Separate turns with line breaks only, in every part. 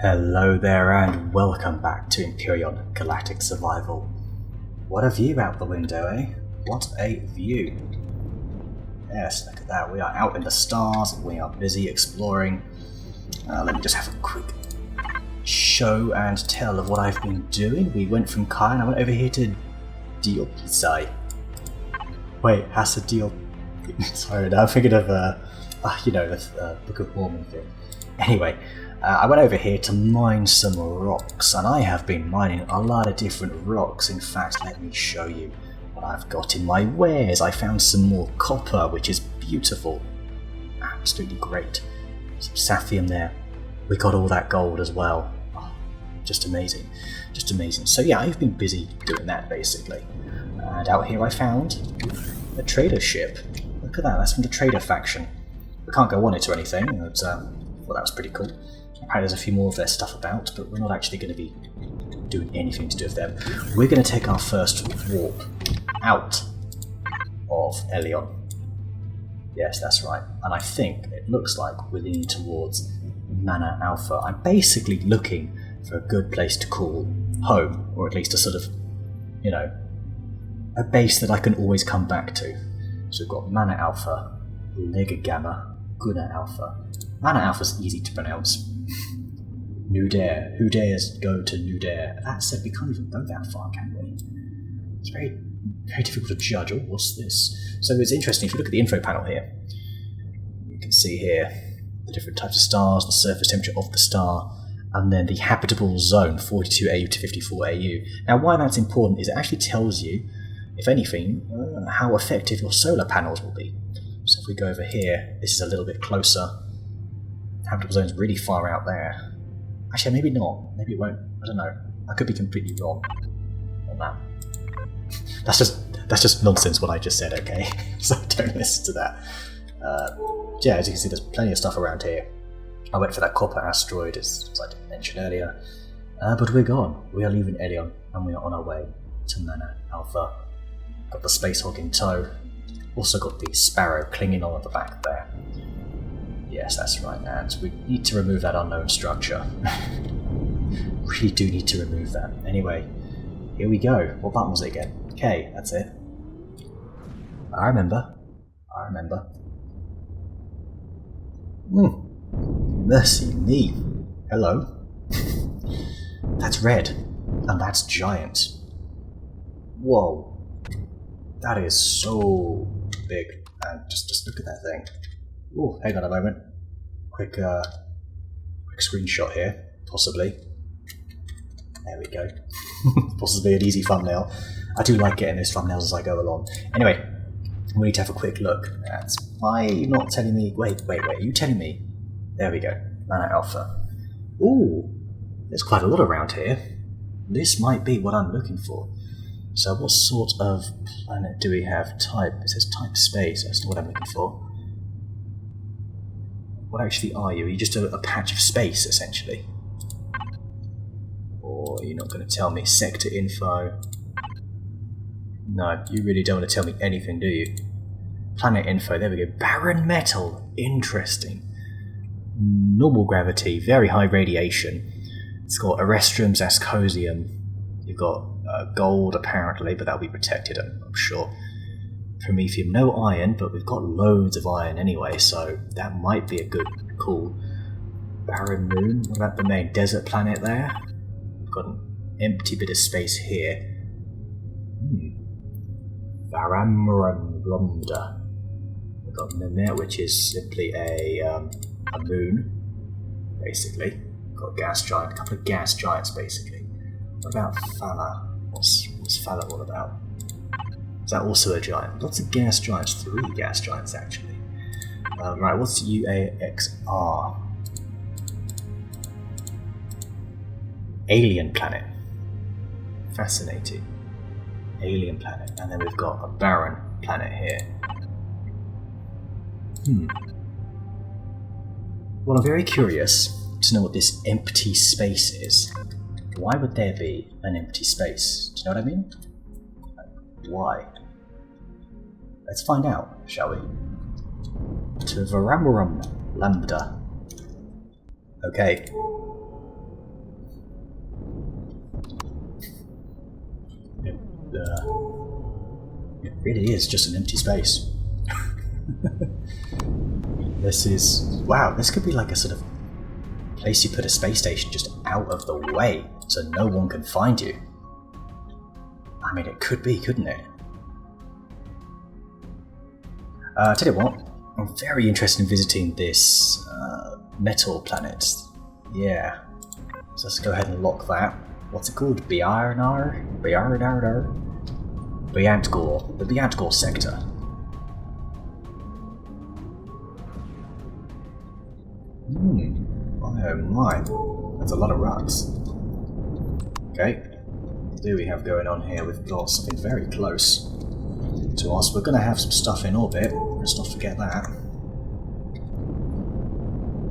Hello there and welcome back to Emyprion Galactic Survival. What a view out the window, eh? What a view. Yes, look at that. We are out in the stars, we are busy exploring. Let me just have a quick show and tell of what I've been doing. We went from Kai and I went over here to Diopsai. Wait, Hasa Diop... Sorry, now I'm thinking of, the Book of Mormon thing. Anyway, I went over here to mine some rocks, and I have been mining a lot of different rocks. In fact, let me show you what I've got in my wares. I found some more copper, which is beautiful. Absolutely great. Some sapphire there. We got all that gold as well. Oh, just amazing. Just amazing. So yeah, I've been busy doing that, basically. And out here I found a trader ship. Look at that, that's from the trader faction. We can't go on it or anything, but well, that was pretty cool. Apparently there's a few more of their stuff about, but we're not actually going to be doing anything to do with them. We're going to take our first warp out of Elyon. Yes, that's right. And I think it looks like we're leaning towards Mana Alpha. I'm basically looking for a good place to call home, or at least a sort of, a base that I can always come back to. So we've got Mana Alpha, Lega Gamma, Guna Alpha. Mana Alpha's easy to pronounce. Nudair. Who dares go to Nudair? That said, we can't even go that far, can we? It's very, very difficult to judge. Oh, what's this? So it's interesting, if you look at the info panel here, you can see here the different types of stars, the surface temperature of the star, and then the habitable zone, 42 AU to 54 AU. Now, why that's important is it actually tells you, if anything, how effective your solar panels will be. So if we go over here, this is a little bit closer. Habitable zone's really far out there. Actually, maybe not. Maybe it won't. I don't know. I could be completely wrong on that. That's just nonsense what I just said, okay? So don't listen to that. Yeah, as you can see, there's plenty of stuff around here. I went for that copper asteroid, as I didn't mention earlier. But we're gone. We are leaving Elyon, and we are on our way to Mana Alpha. Got the space hog in tow. Also got the sparrow clinging on at the back there. Yes, that's right, and we need to remove that unknown structure. Really do need to remove that. Anyway, here we go. What button was it again? K, that's it. I remember. Mercy me. Hello. That's red. And that's giant. Whoa. That is so big. And just look at that thing. Oh, hang on a moment. Quick screenshot here, possibly. There we go. Possibly an easy thumbnail. I do like getting those thumbnails as I go along. Anyway, we need to have a quick look at... Why are you not telling me... Wait, are you telling me? There we go. Mana Alpha. Ooh, there's quite a lot around here. This might be what I'm looking for. So what sort of planet do we have? Type. It says type space. That's not what I'm looking for. What actually are you? Are you just a patch of space, essentially? Or you're not going to tell me sector info? No, you really don't want to tell me anything, do you? Planet info, there we go. Barren metal, interesting. Normal gravity, very high radiation. It's got Erestrums, Ascosium. You've got gold, apparently, but that'll be protected, I'm sure. Promethium, no iron, but we've got loads of iron anyway, so that might be a good call. Barren moon, what about the main desert planet there? We've got an empty bit of space here. Varamramlumda. We've got Mimir, which is simply a moon, basically. We've got a gas giant, a couple of gas giants, basically. What about Phala? What's Phala all about? Is that also a giant? Lots of gas giants, 3 gas giants actually. Right, what's UAXR? Alien planet. Fascinating. Alien planet. And then we've got a barren planet here. Well, I'm very curious to know what this empty space is. Why would there be an empty space? Do you know what I mean? Why? Let's find out, shall we? To Varamram Lambda. Okay. really is just an empty space. This is... wow, this could be like a sort of place you put a space station just out of the way, so no one can find you. I mean, it could be, couldn't it? Tell you what, I'm very interested in visiting this metal planet. Yeah. So let's go ahead and lock that. What's it called? Biarnar? Biantgor. The Biantgor sector. Oh my. That's a lot of rocks. Okay. What do we have going on here? We've got something very close to us. We're going to have some stuff in orbit. Let's not forget that.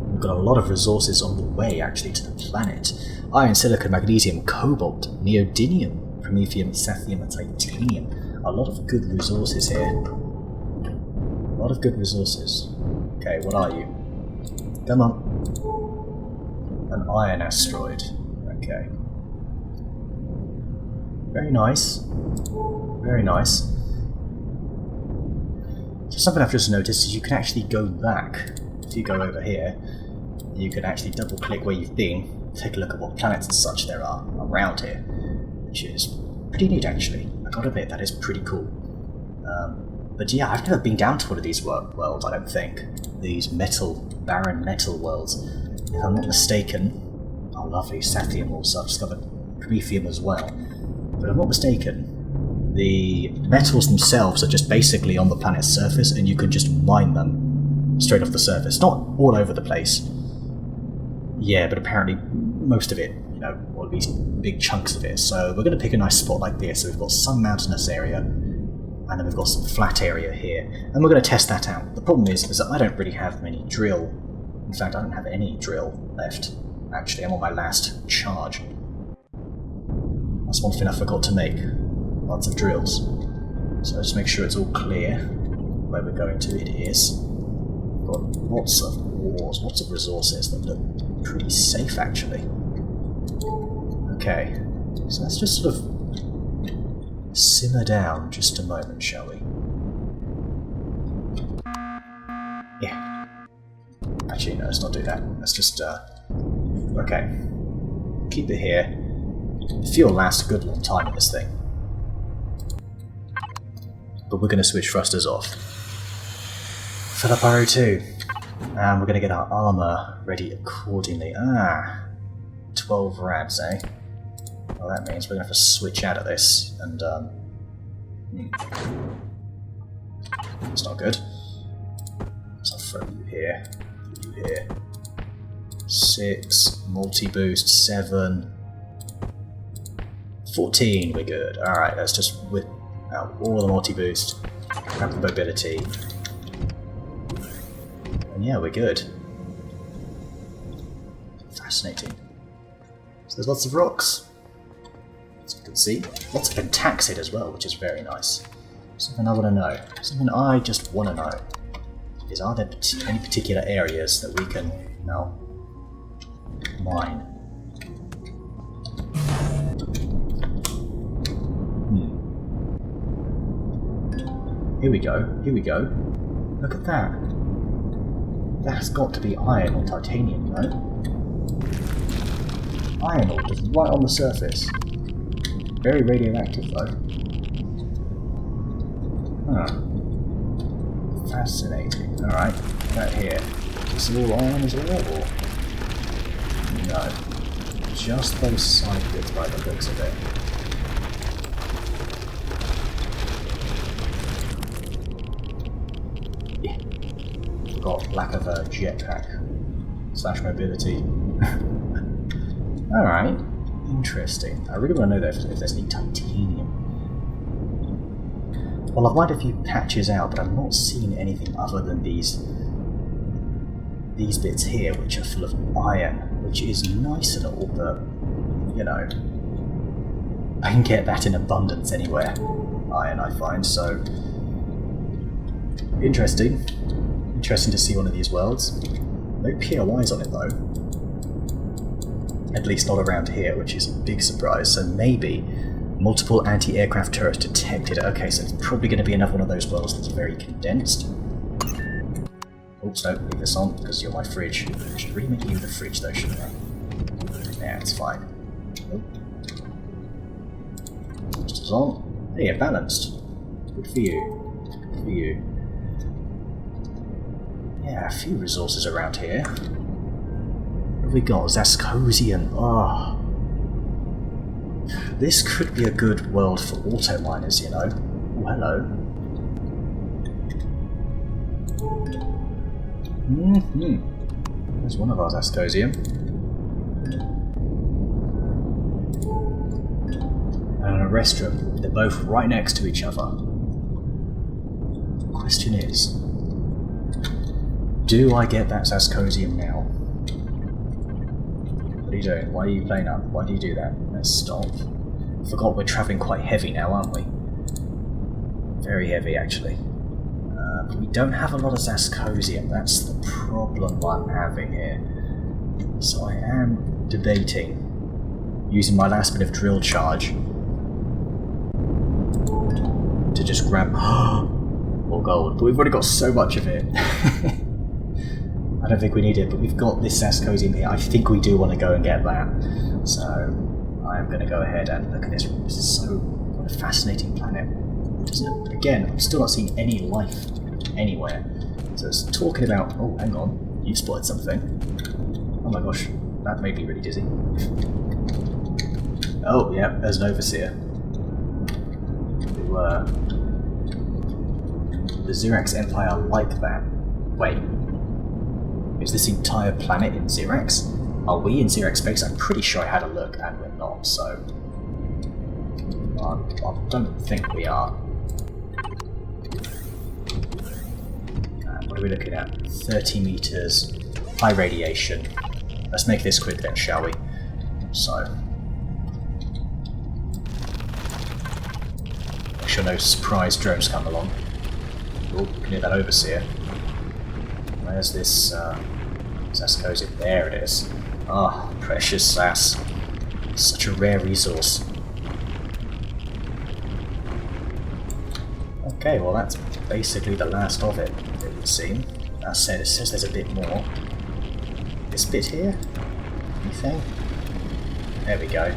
We've got a lot of resources on the way, actually, to the planet. Iron, silicon, magnesium, cobalt, neodymium, promethium, sathium, and titanium. A lot of good resources here. A lot of good resources. Okay, what are you? Come on. An iron asteroid. Okay. Very nice. Very nice. So something I've just noticed is you can actually go back. If you go over here, you can actually double click where you've been, take a look at what planets and such there are around here, which is pretty neat actually. I gotta admit, that is pretty cool. But yeah, I've never been down to one of these worlds, I don't think. These barren metal worlds. If I'm not mistaken, oh lovely, Sathium also, I've discovered Promethium as well. But if I'm not mistaken, the metals themselves are just basically on the planet's surface and you can just mine them straight off the surface. Not all over the place. Yeah, but apparently most of it, you know, or at least big chunks of it. So we're going to pick a nice spot like this. So we've got some mountainous area, and then we've got some flat area here. And we're going to test that out. The problem is that I don't really have many drill. In fact, I don't have any drill left. Actually, I'm on my last charge. That's one thing I forgot to make. Lots of drills. So let's make sure it's all clear where we're going to. It is. We've got lots of ores, lots of resources that look pretty safe actually. Okay, so let's just sort of simmer down just a moment, shall we? Yeah. Actually, no, let's not do that. Let's just, okay. Keep it here. The fuel lasts a good long time in this thing. But we're going to switch thrusters off. Fill up our O2. And we're going to get our armour ready accordingly. 12 rads, eh? Well, that means we're going to have to switch out of this, and, it's not good. So I'll throw you here, you here. 6, multi-boost, 7, 14, we're good. Alright, let's just whip out all the multi-boost, grab the mobility. And yeah, we're good. Fascinating. So there's lots of rocks, as you can see. Lots of pentaxid as well, which is very nice. Something I want to know. Something I just want to know is, are there any particular areas that we can now mine? Here we go, here we go. Look at that. That's got to be iron or titanium, no? Iron ore just right on the surface. Very radioactive though. Huh. Fascinating. Alright, right here. Is this all iron as well, or? No. Just those side bits by the looks of it. Got lack of a jetpack / mobility. Alright, interesting. I really want to know if there's any titanium. Well, I've mined a few patches out, but I've not seen anything other than these bits here, which are full of iron, which is nice and all, but, you know, I can get that in abundance anywhere. Iron, I find, so interesting. Interesting to see one of these worlds. No POIs on it though. At least not around here, which is a big surprise. So maybe Multiple anti-aircraft turrets detected. Okay, so it's probably going to be another one of those worlds that's very condensed. Oops, no, leave this on, because you're my fridge. I should really make you the fridge though, shouldn't I? Yeah, it's fine. Nope. Just as on. Hey, you're balanced. Good for you. Good for you. Yeah, a few resources around here. What have we got? Zascosium. Oh. This could be a good world for auto miners, you know. Oh, hello. There's one of our Zascosium. And a restroom. They're both right next to each other. The question is, do I get that Zascosium now? What are you doing? Why are you playing up? Why do you do that? Let's stop. I forgot we're travelling quite heavy now, aren't we? Very heavy, actually. But we don't have a lot of Zascosium. That's the problem I'm having here. So I am debating using my last bit of drill charge to just grab more gold. But we've already got so much of it. I don't think we need it, but we've got this Zascosium here. I think we do want to go and get that. So I'm going to go ahead and look at this. This is so what a fascinating planet. Isn't it? Again, I'm still not seeing any life anywhere. So it's talking about... Oh, hang on. You've spotted something. Oh my gosh. That made me really dizzy. Oh, yeah, there's an overseer. The Zirax Empire like that. Wait. Is this entire planet in Zirax? Are we in Zirax Space? I'm pretty sure I had a look and we're not, so... I don't think we are. What are we looking at? 30 meters, high radiation. Let's make this quick then, shall we? So... make sure no surprise drones come along. Oh, we can hear that overseer. Where's this Zascosium? There it is. Ah, oh, precious Sas. Such a rare resource. Okay, well that's basically the last of it, it would seem. That said, it says there's a bit more. This bit here? Anything? There we go.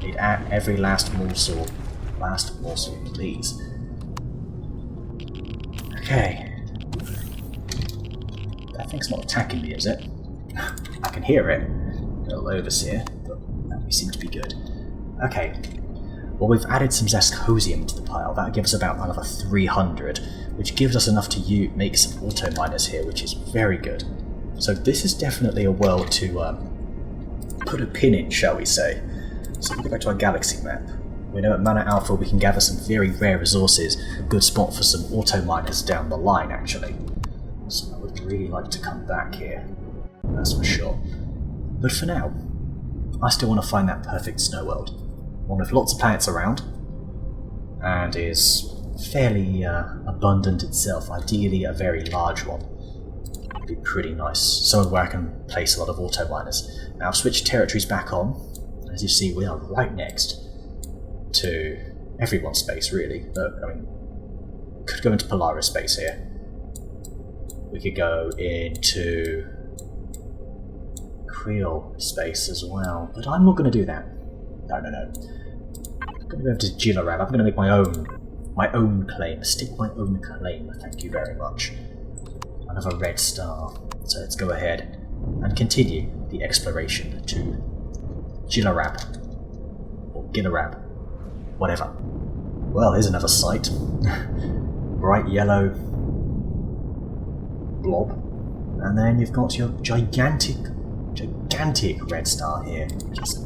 Need every last morsel. Last morsel, please. Okay. That thing's not attacking me, is it? I can hear it. A little overseer, but we seem to be good. Okay. Well, we've added some Zascosium to the pile. That gives us about another 300, which gives us enough to make some auto miners here, which is very good. So this is definitely a world to put a pin in, shall we say. So we'll go back to our galaxy map. We know at Mana Alpha we can gather some very rare resources, a good spot for some auto miners down the line actually. So I would really like to come back here, that's for sure. But for now, I still want to find that perfect snow world. One with lots of planets around, and is fairly abundant itself, ideally a very large one. Would be pretty nice, somewhere where I can place a lot of auto miners. Now I've switched territories back on. As you see, we are right next to everyone's space, really. But, I mean, could go into Polaris space here. We could go into Creole space as well, but I'm not going to do that. No. I'm going to go over to Zirax. I'm going to make my own claim. Stick my own claim. Thank you very much. Another red star. So let's go ahead and continue the exploration to Zirax, or Ginarab, whatever. Well, here's another site. Bright yellow blob, and then you've got your gigantic red star here. Just,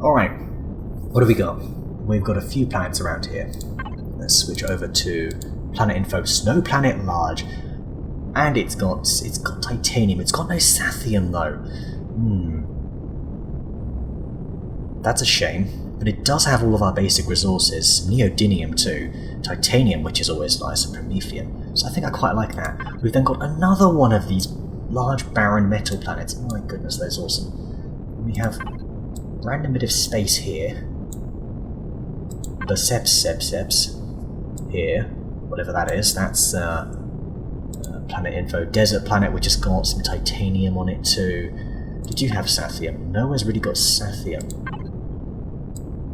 alright, what have we got? We've got a few planets around here. Let's switch over to Planet Info. Snow Planet Large, and it's got titanium. It's got no sathium though. That's a shame, but it does have all of our basic resources, neodymium too, titanium, which is always nice, and promethium, so I think I quite like that. We've then got another one of these large barren metal planets. Oh my goodness, that's awesome. We have random bit of space here. The Seps here, whatever that is. That's planet info. Desert planet, which has got some titanium on it too. Did you have Sathium? No one's really got Sathium.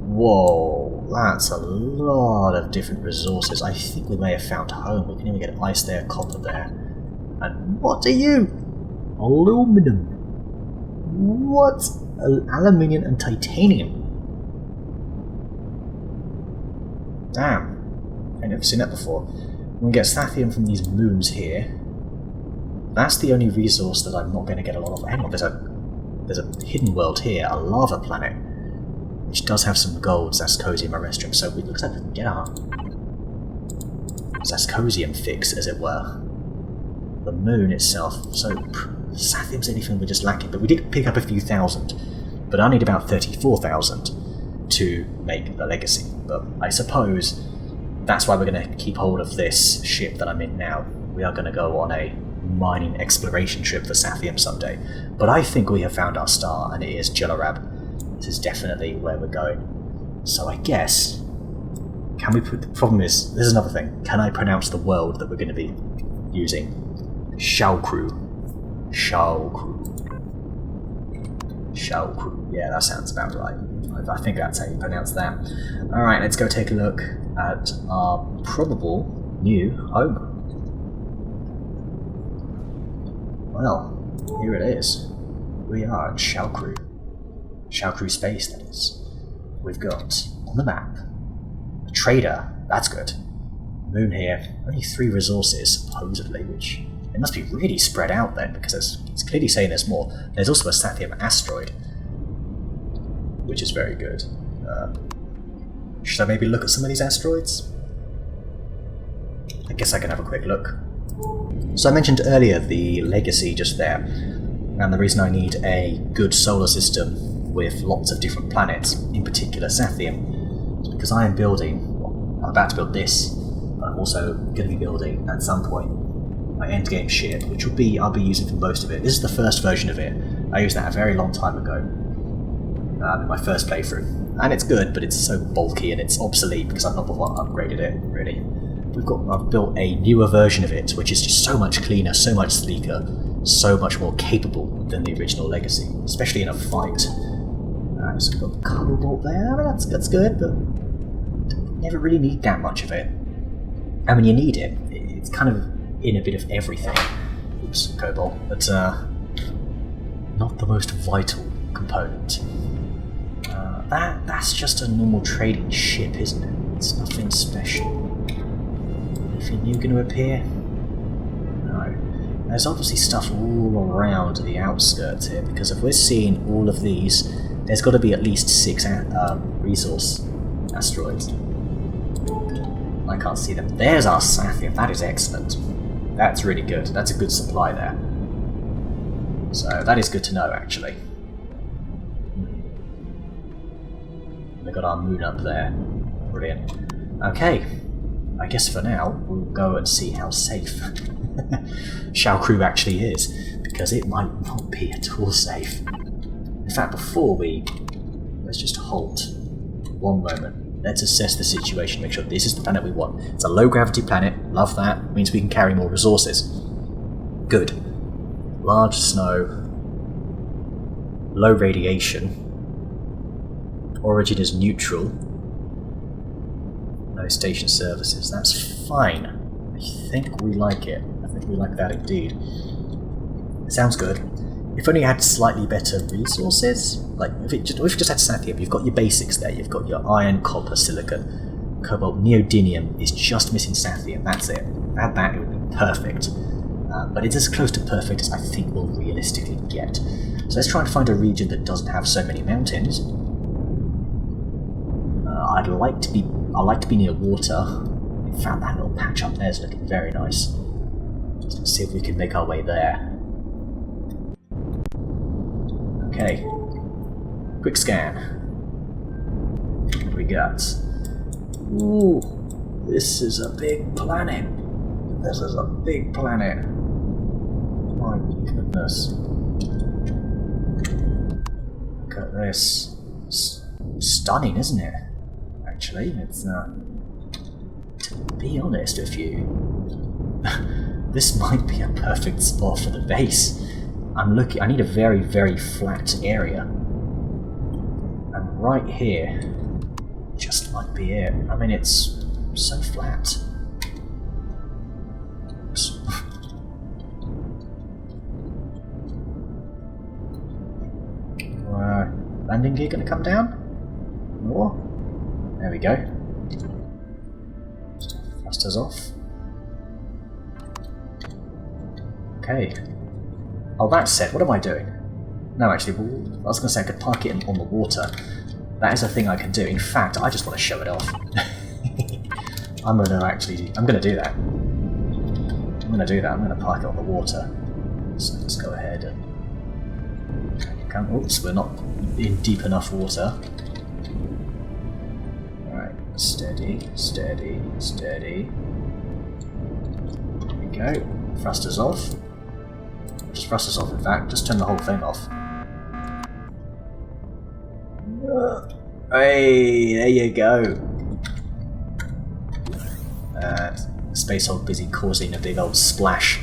Whoa, that's a lot of different resources. I think we may have found home. We can even get ice there, copper there. And what are you? Aluminum. What? Aluminium and titanium. Damn. I've never seen that before. We can get Sathium from these moons here. That's the only resource that I'm not going to get a lot of. Hang on, there's a hidden world here, a lava planet, which does have some gold Zascosium arrestrium, so it looks like we can get our Zascosium fix, as it were. The moon itself, so Sathium's anything we're just lacking, but we did pick up a few thousand, but I need about 34,000 to make the legacy. But I suppose that's why we're going to keep hold of this ship that I'm in now. We are going to go on a mining exploration trip for Sathium someday. But I think we have found our star, and it is Jelarab. This is definitely where we're going. So I guess... Can we put... The problem is, this is another thing. Can I pronounce the world that we're going to be using? Shaokru. Yeah, that sounds about right. I think that's how you pronounce that. Alright, let's go take a look at our probable new home. Well, here it is. We are at Shaokru. Shaokru Space, that is. We've got, on the map, a trader. That's good. Moon here. Only 3 resources, supposedly, which... It must be really spread out then, because it's clearly saying there's more. There's also a Sathium asteroid, which is very good. Should I maybe look at some of these asteroids? I guess I can have a quick look. So I mentioned earlier the legacy just there, and the reason I need a good solar system with lots of different planets, in particular Sathium, is because I am building, well, I'm about to build this, but I'm also going to be building, at some point, my endgame ship, which I'll be using for most of it. This is the first version of it. I used that a very long time ago, in my first playthrough. And it's good, but it's so bulky and it's obsolete because I've not upgraded it, really. I've built a newer version of it, which is just so much cleaner, so much sleeker, so much more capable than the original Legacy, especially in a fight. So we've got the cobalt there, that's good, but you never really need that much of it. And when you need it, it's kind of in a bit of everything. Oops, cobalt, but not the most vital component. That's just a normal trading ship, isn't it? It's nothing special. Anything new going to appear? No. There's obviously stuff all around the outskirts here, because if we're seeing all of these, there's got to be at least 6 resource asteroids. I can't see them. There's our Sathium. That is excellent. That's really good. That's a good supply there. So that is good to know, actually. We've got our moon up there. Brilliant. Okay. I guess for now, we'll go and see how safe Shaokru actually is, because it might not be at all safe. In fact, before let's just halt. One moment. Let's assess the situation, make sure this is the planet we want. It's a low-gravity planet. Love that. Means we can carry more resources. Good. Large snow. Low radiation. Origin is neutral. No station services. That's fine. I think we like it. I think we like that indeed. Sounds good. If only you had slightly better resources. Like, if you just had Sathium, you've got your basics there. You've got your iron, copper, silicon, cobalt, neodymium is just missing Sathium. That's it. Add that, it would be perfect. But it's as close to perfect as I think we'll realistically get. So let's try and find a region that doesn't have so many mountains. I'd like to be near water. In fact, that little patch up there is looking very nice. Let's see if we can make our way there. Okay. Quick scan. What do we got? Ooh, this is a big planet. This is a big planet. My goodness. Look at this. Stunning, isn't it? Actually, it's, to be honest with you, this might be a perfect spot for the base. I need a very, very flat area. And right here just might be it. I mean, it's so flat. Landing gear gonna come down? More? There we go. Thrusters off. Okay. Oh, that said, what am I doing? No, actually, I was going to say I could park it on the water. That is a thing I can do. In fact, I just want to show it off. I'm going to do that. I'm going to park it on the water. So let's go ahead and... Oops, we're not in deep enough water. Alright, steady, steady, steady. There we go. Thrusters off. Just thrusters off, in fact. Just turn the whole thing off. Hey, there you go. Space Hog busy causing a big old splash.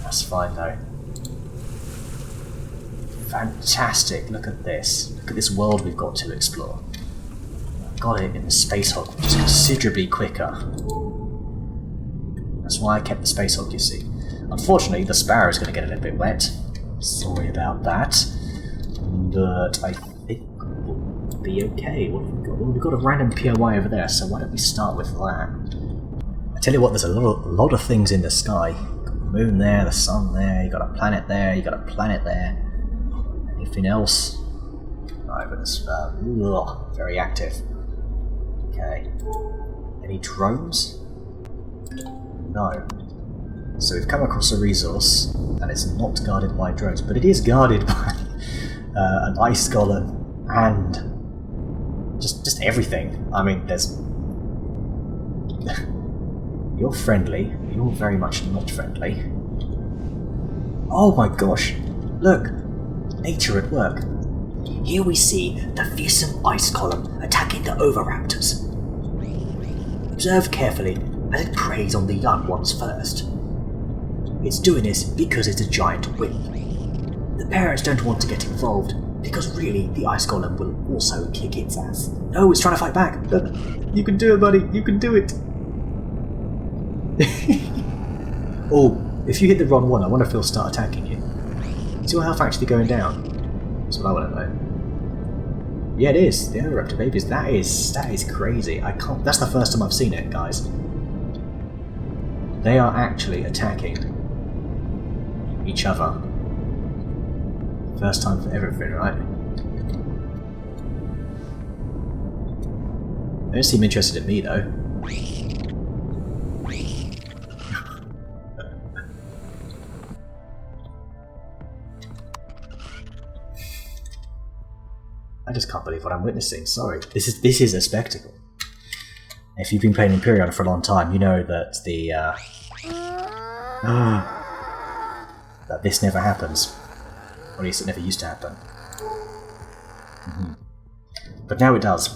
That's fine though. Fantastic, look at this. Look at this world we've got to explore. Got it in the Space Hog, which is considerably quicker. That's why I kept the Space Hog, you see. Unfortunately, the Sparrow's going to get a little bit wet. Sorry about that. But I think we'll be okay. What have we got? Well, we've got a random POI over there, so why don't we start with that? I tell you what, there's a lot of things in the sky. You've got the moon there, the sun there, you got a planet there, you got a planet there. Anything else? Right, but it's very active. Okay. Any drones? No. So we've come across a resource, and it's not guarded by drones, but it is guarded by an ice golem and just everything. I mean, there's... You're friendly. You're very much not friendly. Oh my gosh! Look! Nature at work. Here we see the fearsome ice column attacking the Oviraptors. Observe carefully as it preys on the young ones first. It's doing this because it's a giant wimp. The parents don't want to get involved because really the ice golem will also kick its ass. No, it's trying to fight back. Look, you can do it, buddy. You can do it. Oh, if you hit the wrong one, I wonder if he'll start attacking you. Is your health actually going down? That's what I want to know. Yeah, it is. The Oviraptor babies. That is crazy. I can't. That's the first time I've seen it, guys. They are actually attacking each other. First time for everything, right? They don't seem interested in me, though. I just can't believe what I'm witnessing. Sorry, this is a spectacle. If you've been playing Emyprion for a long time, you know that that this never happens. Or at least it never used to happen. But now it does.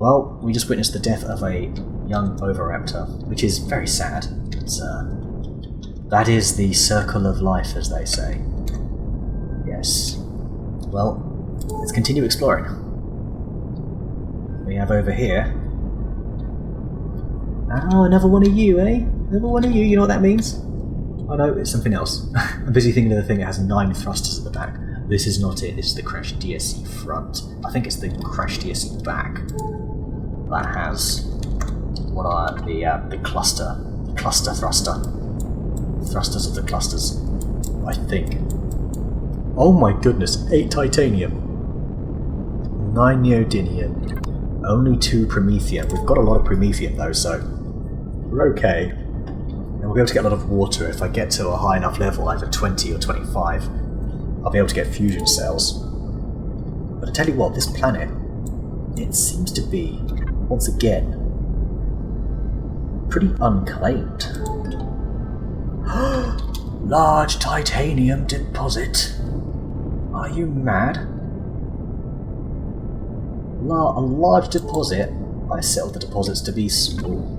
Well, we just witnessed the death of a young Oviraptor, which is very sad. It's, that is the circle of life, as they say. Yes. Well, let's continue exploring. We have over here... Oh, another one of you, eh? Another one of you, you know what that means? Oh no, it's something else. I'm busy thinking of the thing that has 9 thrusters at the back. This is not it, this is the Crash DSC front. I think it's the Crash DSC back that has what are the cluster thruster. Thrusters of the clusters, I think. Oh my goodness, 8 titanium, 9 neodymium, only 2 promethium. We've got a lot of promethium though, so we're okay. And we'll be able to get a lot of water if I get to a high enough level, either 20 or 25. I'll be able to get fusion cells. But I tell you what, this planet, it seems to be, once again, pretty unclaimed. Large titanium deposit. Are you mad? A large deposit? I settled the deposits to be small.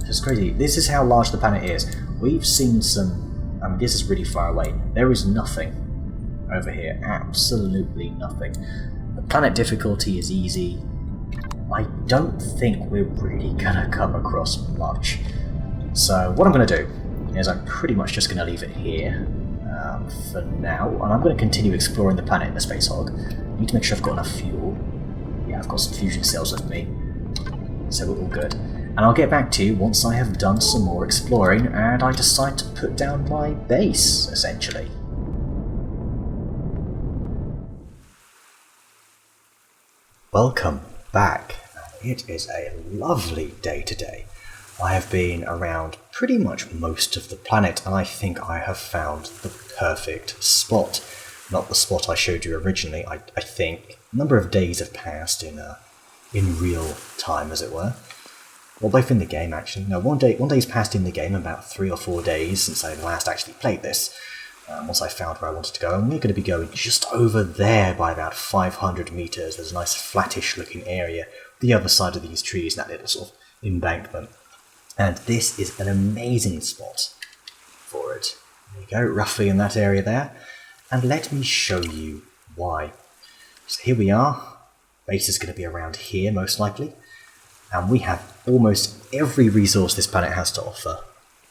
This is crazy. This is how large the planet is. We've seen some... I mean, this is really far away. There is nothing over here. Absolutely nothing. The planet difficulty is easy. I don't think we're really gonna come across much. So what I'm gonna do is I'm pretty much just gonna leave it here for now, and I'm gonna continue exploring the planet in the Space Hog. Need to make sure I've got enough fuel. Yeah, I've got some fusion cells with me, so we're all good. And I'll get back to you once I have done some more exploring and I decide to put down my base, essentially. Welcome back. It is a lovely day today. I have been around pretty much most of the planet, and I think I have found the perfect spot. Not the spot I showed you originally. I think a number of days have passed in real time, as it were. Well, both in the game, actually. No, one day's passed in the game, about 3 or 4 days since I last actually played this. Once I found where I wanted to go, and we're going to be going just over there by about 500 meters. There's a nice flattish looking area, the other side of these trees, that little sort of embankment. And this is an amazing spot for it. There you go, roughly in that area there. And let me show you why. So here we are. Base is going to be around here, most likely. And we have almost every resource this planet has to offer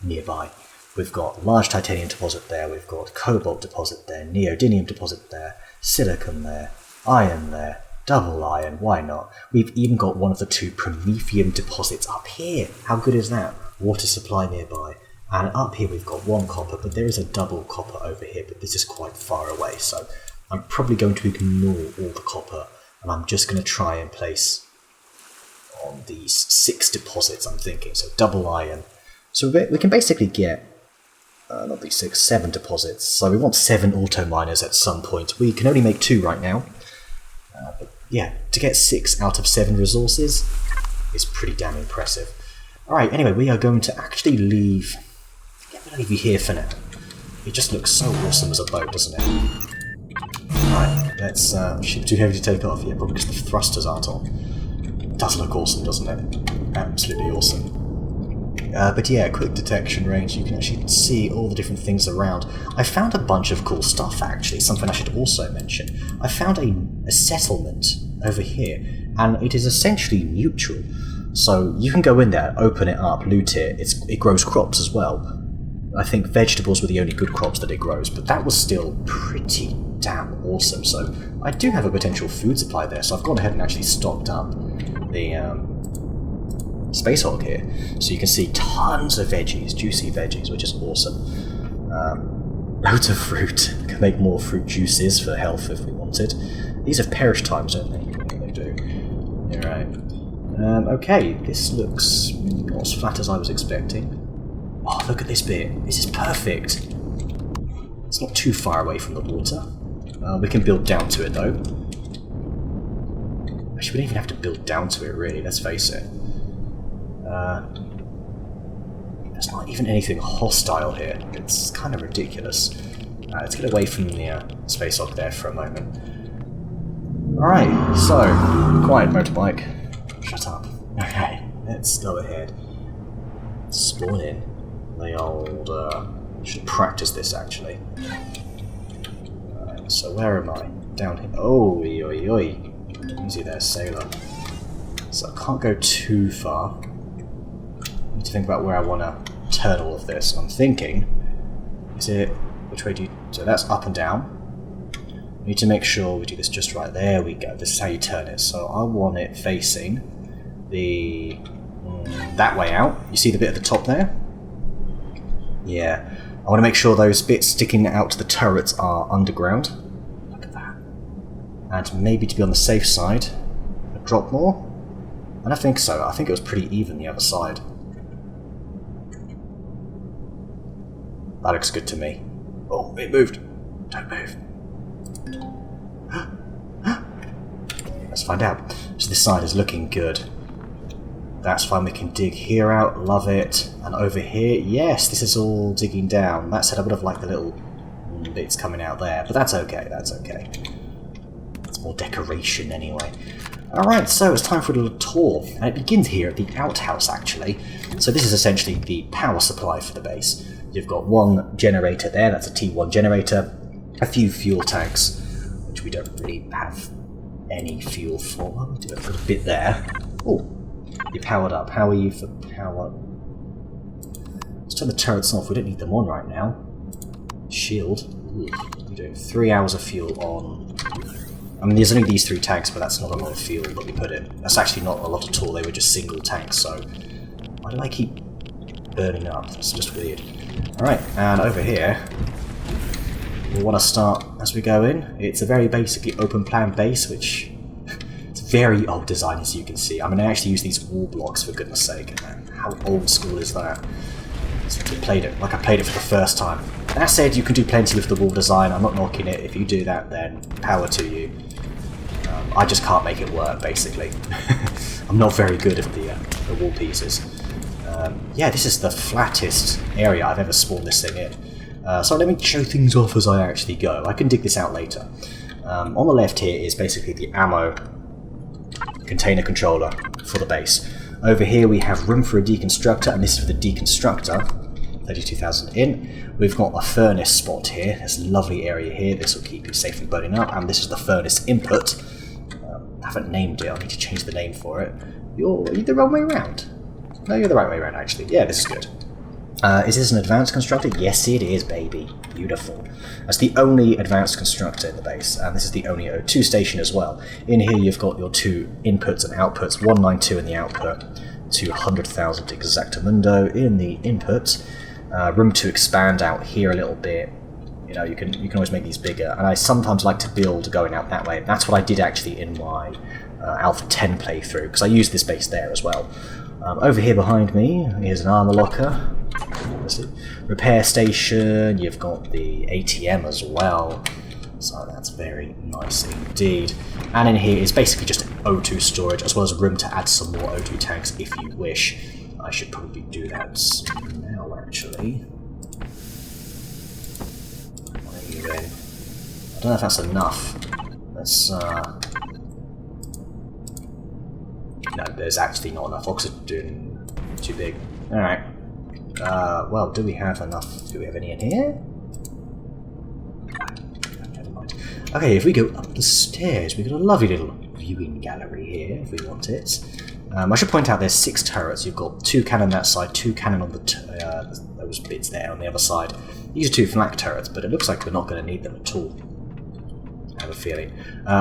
nearby. We've got large titanium deposit there, we've got cobalt deposit there, neodymium deposit there, silicon there, iron there, double iron, why not? We've even got one of the 2 promethium deposits up here. How good is that? Water supply nearby. And up here we've got 1 copper, but there is a double copper over here, but this is quite far away, so I'm probably going to ignore all the copper, and I'm just going to try and place on these 6 deposits, I'm thinking, so double iron. So we can basically get, not these 6, 7 deposits, so we want 7 auto miners at some point. We can only make 2 right now, but yeah, to get 6 out of 7 resources is pretty damn impressive. Alright, anyway, we are going to actually leave... I'm going to leave you here for now. It just looks so awesome as a boat, doesn't it? Alright, let's... ship too heavy to take off here, probably because the thrusters aren't on. It does look awesome, doesn't it? Absolutely awesome. But yeah, quick detection range, you can actually see all the different things around. I found a bunch of cool stuff, actually, something I should also mention. I found a settlement over here, and it is essentially neutral. So you can go in there, open it up, loot it, it grows crops as well. I think vegetables were the only good crops that it grows, but that was still pretty damn awesome. So I do have a potential food supply there, so I've gone ahead and actually stocked up the Space Hog here. So you can see tons of veggies, juicy veggies, which is awesome. Loads of fruit. Can make more fruit juices for health if we wanted. These have perish times, don't they? Yeah, they do. Alright. Okay, this looks not as flat as I was expecting. Oh, look at this bit. This is perfect. It's not too far away from the water. We can build down to it, though. Actually, we don't even have to build down to it, really, let's face it. There's not even anything hostile here. It's kind of ridiculous. Let's get away from the Space Hog there for a moment. Alright, so, quiet motorbike. Shut up. Okay, let's go ahead. Spawn in. The old, should practice this actually. Alright, so where am I? Down here. Oh, oi, oi, oi. Easy there, sailor. So I can't go too far. I need to think about where I want to turn all of this. I'm thinking, which way do you, so that's up and down. We need to make sure we do this just right. There we go. This is how you turn it. So I want it facing that way out. You see the bit at the top there? Yeah. I want to make sure those bits sticking out to the turrets are underground. Look at that. And maybe to be on the safe side, a drop more? I don't think so. I think it was pretty even the other side. That looks good to me. Oh, it moved. Don't move. Let's find out. So this side is looking good. That's fine, we can dig here out, love it. And over here, yes, this is all digging down. That said, I would have liked the little bits coming out there, but that's okay, that's okay. It's more decoration anyway. Alright, so it's time for a little tour, and it begins here at the outhouse actually. So this is essentially the power supply for the base. You've got one generator there, that's a T1 generator, a few fuel tanks, which we don't really have any fuel for. We do have a bit there. Oh, you're powered up. How are you for power? Let's turn the turrets off, we don't need them on right now. Shield. Ooh, you're doing 3 hours of fuel on. I mean, there's only these 3 tanks, but that's not a lot of fuel that we put in. That's actually not a lot at all, they were just single tanks, so why do I keep burning up? That's just weird. Alright, and over here, we'll want to start as we go in. It's a very basically open plan base, which it's very old design as you can see. I mean, I actually use these wall blocks for goodness sake. How old school is that? So I played it like I played it for the first time. That said, you can do plenty with the wall design. I'm not knocking it. If you do that, then power to you. I just can't make it work, basically. I'm not very good at the wall pieces. Yeah, this is the flattest area I've ever spawned this thing in. So let me show things off as I actually go. I can dig this out later. On the left here is basically the ammo container controller for the base. Over here we have room for a deconstructor, and this is for the deconstructor. 32,000 in. We've got a furnace spot here. There's a lovely area here. This will keep you safe from burning up. And this is the furnace input. I haven't named it. I need to change the name for it. Are you the wrong way around? No, you're the right way around, actually. Yeah, this is good. Is this an advanced constructor? Yes, it is, baby. Beautiful. That's the only advanced constructor in the base, and this is the only O2 station as well. In here you've got your 2 inputs and outputs, 192 in the output, 200,000 exactamundo in the input. Room to expand out here a little bit. You know, you can always make these bigger, and I sometimes like to build going out that way. That's what I did actually in my Alpha 10 playthrough, because I used this base there as well. Over here behind me is an armor locker, repair station, you've got the ATM as well, so that's very nice indeed. And in here is basically just O2 storage, as well as room to add some more O2 tanks if you wish. I should probably do that now, actually. What are you doing? I don't know if that's enough. Let's, no, there's actually not enough oxygen. Too big. Alright. Well, do we have enough? Do we have any in here? Never mind. Okay, if we go up the stairs, we've got a lovely little viewing gallery here, if we want it. I should point out there's 6 turrets. You've got 2 cannon that side, 2 cannon on the those bits there on the other side. These are 2 flak turrets, but it looks like we're not going to need them at all. I have a feeling.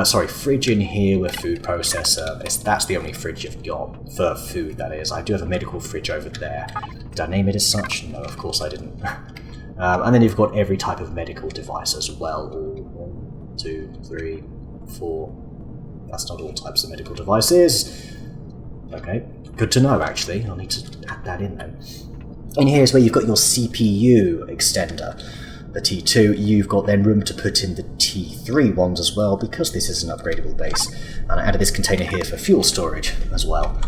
Sorry, fridge in here with food processor. That's the only fridge you've got for food, that is. I do have a medical fridge over there. Did I name it as such? No, of course I didn't. And then you've got every type of medical device as well. 1, 2, 3, 4. That's not all types of medical devices. Okay, good to know actually. I'll need to add that in then. And here's where you've got your CPU extender. The T2, you've got then room to put in the T3 ones as well, because this is an upgradable base. And I added this container here for fuel storage as well.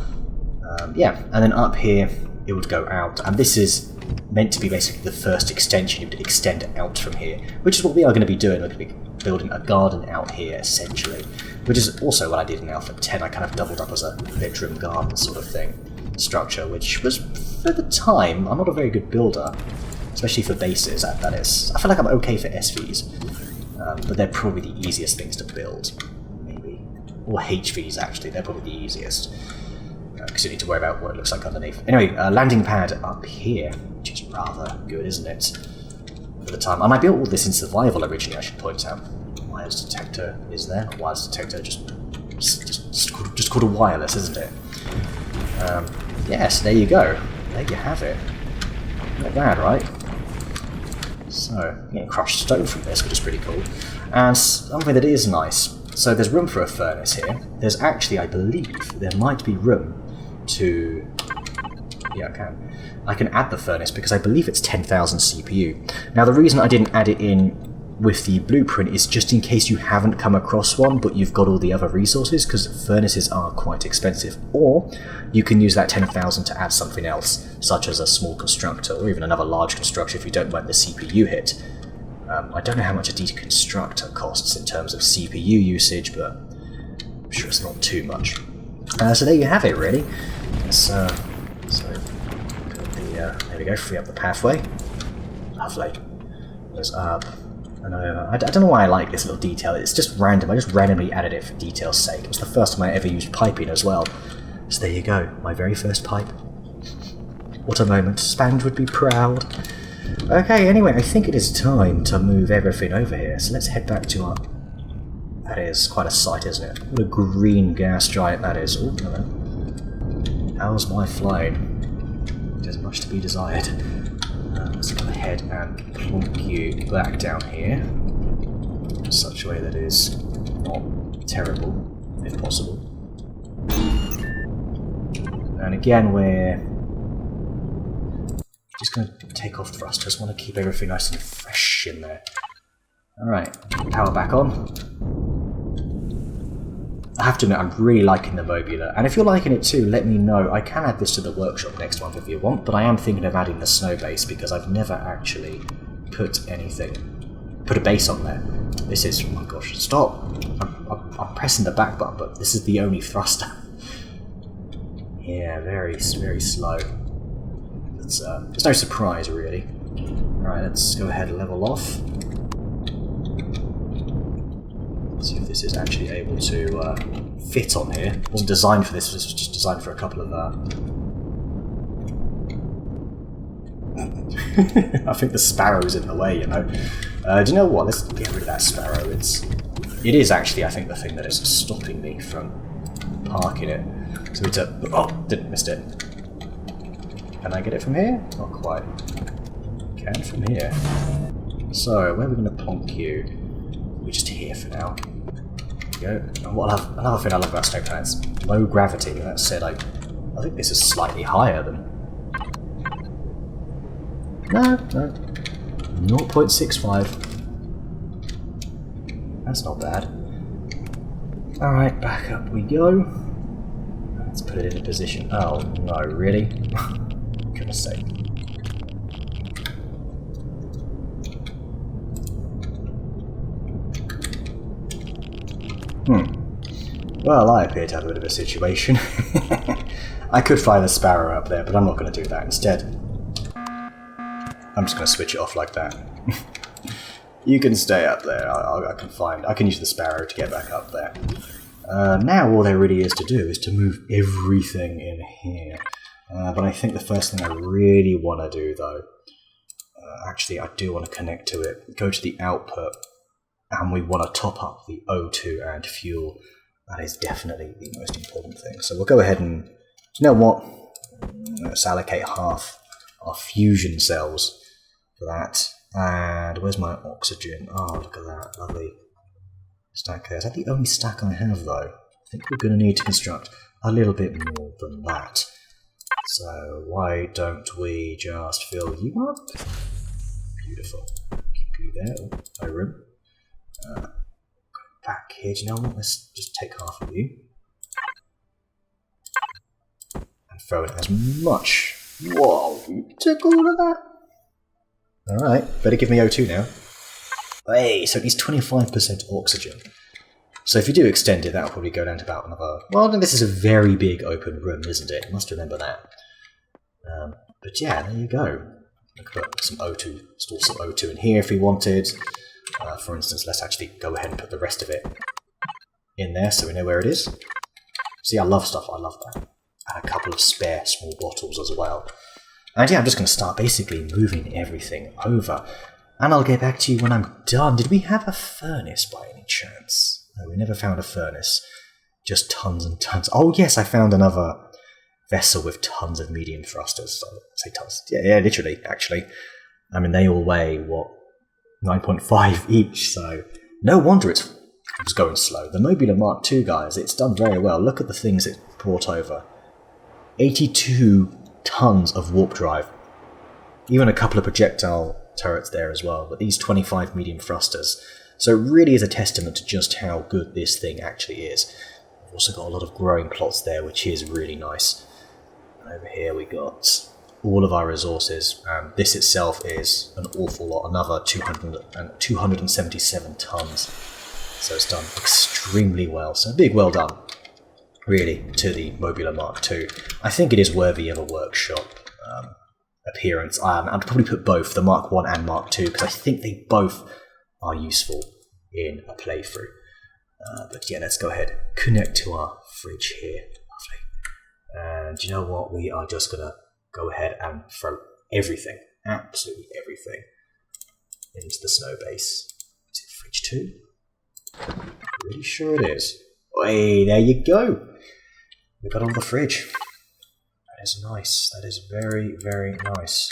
Yeah, and then up here it would go out, and this is meant to be basically the first extension. You would extend it out from here, which is what we are going to be doing. We're going to be building a garden out here essentially, which is also what I did in Alpha 10. I kind of doubled up as a bedroom garden sort of thing, structure, which was, for the time, I'm not a very good builder. Especially for bases, that is. I feel like I'm okay for SVs, but they're probably the easiest things to build, maybe. Or HVs, actually, they're probably the easiest. Because you need to worry about what it looks like underneath. Anyway, landing pad up here, which is rather good, isn't it? For the time. And I built all this in survival originally, I should point out. Wireless detector is there. Not wireless detector, just called a wireless, isn't it? Yes, there you go. There you have it. Not bad, right? So, getting crushed stone from this, which is pretty cool. And something that is nice. So there's room for a furnace here. There's actually, I believe, there might be room to... Yeah, I can add the furnace because I believe it's 10,000 CPU. Now the reason I didn't add it in with the blueprint is just in case you haven't come across one but you've got all the other resources, because furnaces are quite expensive. Or you can use that 10,000 to add something else, such as a small constructor or even another large constructor if you don't want the CPU hit. I don't know how much a deconstructor costs in terms of CPU usage, but I'm sure it's not too much. So there you have it, really. There we go, free up the pathway. Lovely. Goes up and over. I don't know why I like this little detail. It's just random. I just randomly added it for detail's sake. It was the first time I ever used piping as well. So there you go, my very first pipe. What a moment. Sponge would be proud. Okay, anyway, I think it is time to move everything over here. So let's head back to our... That is quite a sight, isn't it? What a green gas giant that is. Oh, hello. How's my flying? There's much to be desired. Let's go ahead and plonk you back down here in such a way that is not terrible, if possible. And again, we're just going to take off thrust. Just want to keep everything nice and fresh in there. Alright, power back on. I have to admit, I'm really liking the Mobula, and if you're liking it too, let me know. I can add this to the workshop next month if you want, but I am thinking of adding the snow base because I've never actually put a base on there. This is, oh my gosh, stop! I'm pressing the back button, but this is the only thruster. Yeah, very, very slow. It's no surprise, really. Alright, let's go ahead and level off. See if this is actually able to fit on here. It wasn't designed for this, this was just designed for a couple of... I think the sparrow's in the way, you know. Do you know what? Let's get rid of that sparrow. It is actually, I think, the thing that is stopping me from parking it. So it's a... Oh! Didn't miss it. Can I get it from here? Not quite. Can from here. So, where are we going to plonk you? We're just here for now. There we go. And another thing I love about snow planets, low gravity. That said, I think this is slightly higher than... No. 0.65. That's not bad. Alright, back up we go. Let's put it into position. Oh, no, really? Goodness sake. Well, I appear to have a bit of a situation. I could fly the sparrow up there, but I'm not going to do that. Instead, I'm just going to switch it off like that. You can stay up there. I can use the sparrow to get back up there. Now all there really is to do is to move everything in here. But I think the first thing I really want to do, though, actually I do want to connect to it, go to the output, and we want to top up the O2 and fuel. That is definitely the most important thing. So we'll go ahead and, you know what, let's allocate half our fusion cells for that. And where's my oxygen? Oh, look at that, lovely stack there. Is that the only stack I have, though? I think we're going to need to construct a little bit more than that. So why don't we just fill you up? Beautiful. Keep you there. Oh, no room. Back here, do you know what? Let's just take half of you. And throw in as much. Whoa, you took all of that? Alright, better give me O2 now. Hey, so it needs 25% oxygen. So if you do extend it, that'll probably go down to about another... Well, this is a very big open room, isn't it? You must remember that. But yeah, there you go. We could put some O2, store some O2 in here if we wanted. For instance, let's actually go ahead and put the rest of it in there so we know where it is. See, I love stuff, I love that. And a couple of spare small bottles as well. And yeah, I'm just going to start basically moving everything over. And I'll get back to you when I'm done. Did we have a furnace by any chance? No, we never found a furnace. Just tons and tons. Oh yes, I found another vessel with tons of medium thrusters. So, say tons. Yeah, literally, actually. I mean, they all weigh, what, 9.5 each, so no wonder it was going slow. The Mobula Mark II, guys, it's done very well. Look at the things it brought over. 82 tons of warp drive. Even a couple of projectile turrets there as well, but these 25 medium thrusters. So it really is a testament to just how good this thing actually is. We've also got a lot of growing plots there, which is really nice. Over here we got all of our resources. This itself is an awful lot, another 277 tons. So it's done extremely well. So big well done, really, to the Mobula Mark II. I think it is worthy of a workshop appearance. I'd probably put both, the Mark I and Mark II, because I think they both are useful in a playthrough. But yeah, let's go ahead, connect to our fridge here. Lovely. And you know what? We are just going to go ahead and throw everything, absolutely everything, into the snow base. Is it fridge 2? Pretty sure it is. Hey, there you go. We got on the fridge. That is nice. That is very, very nice.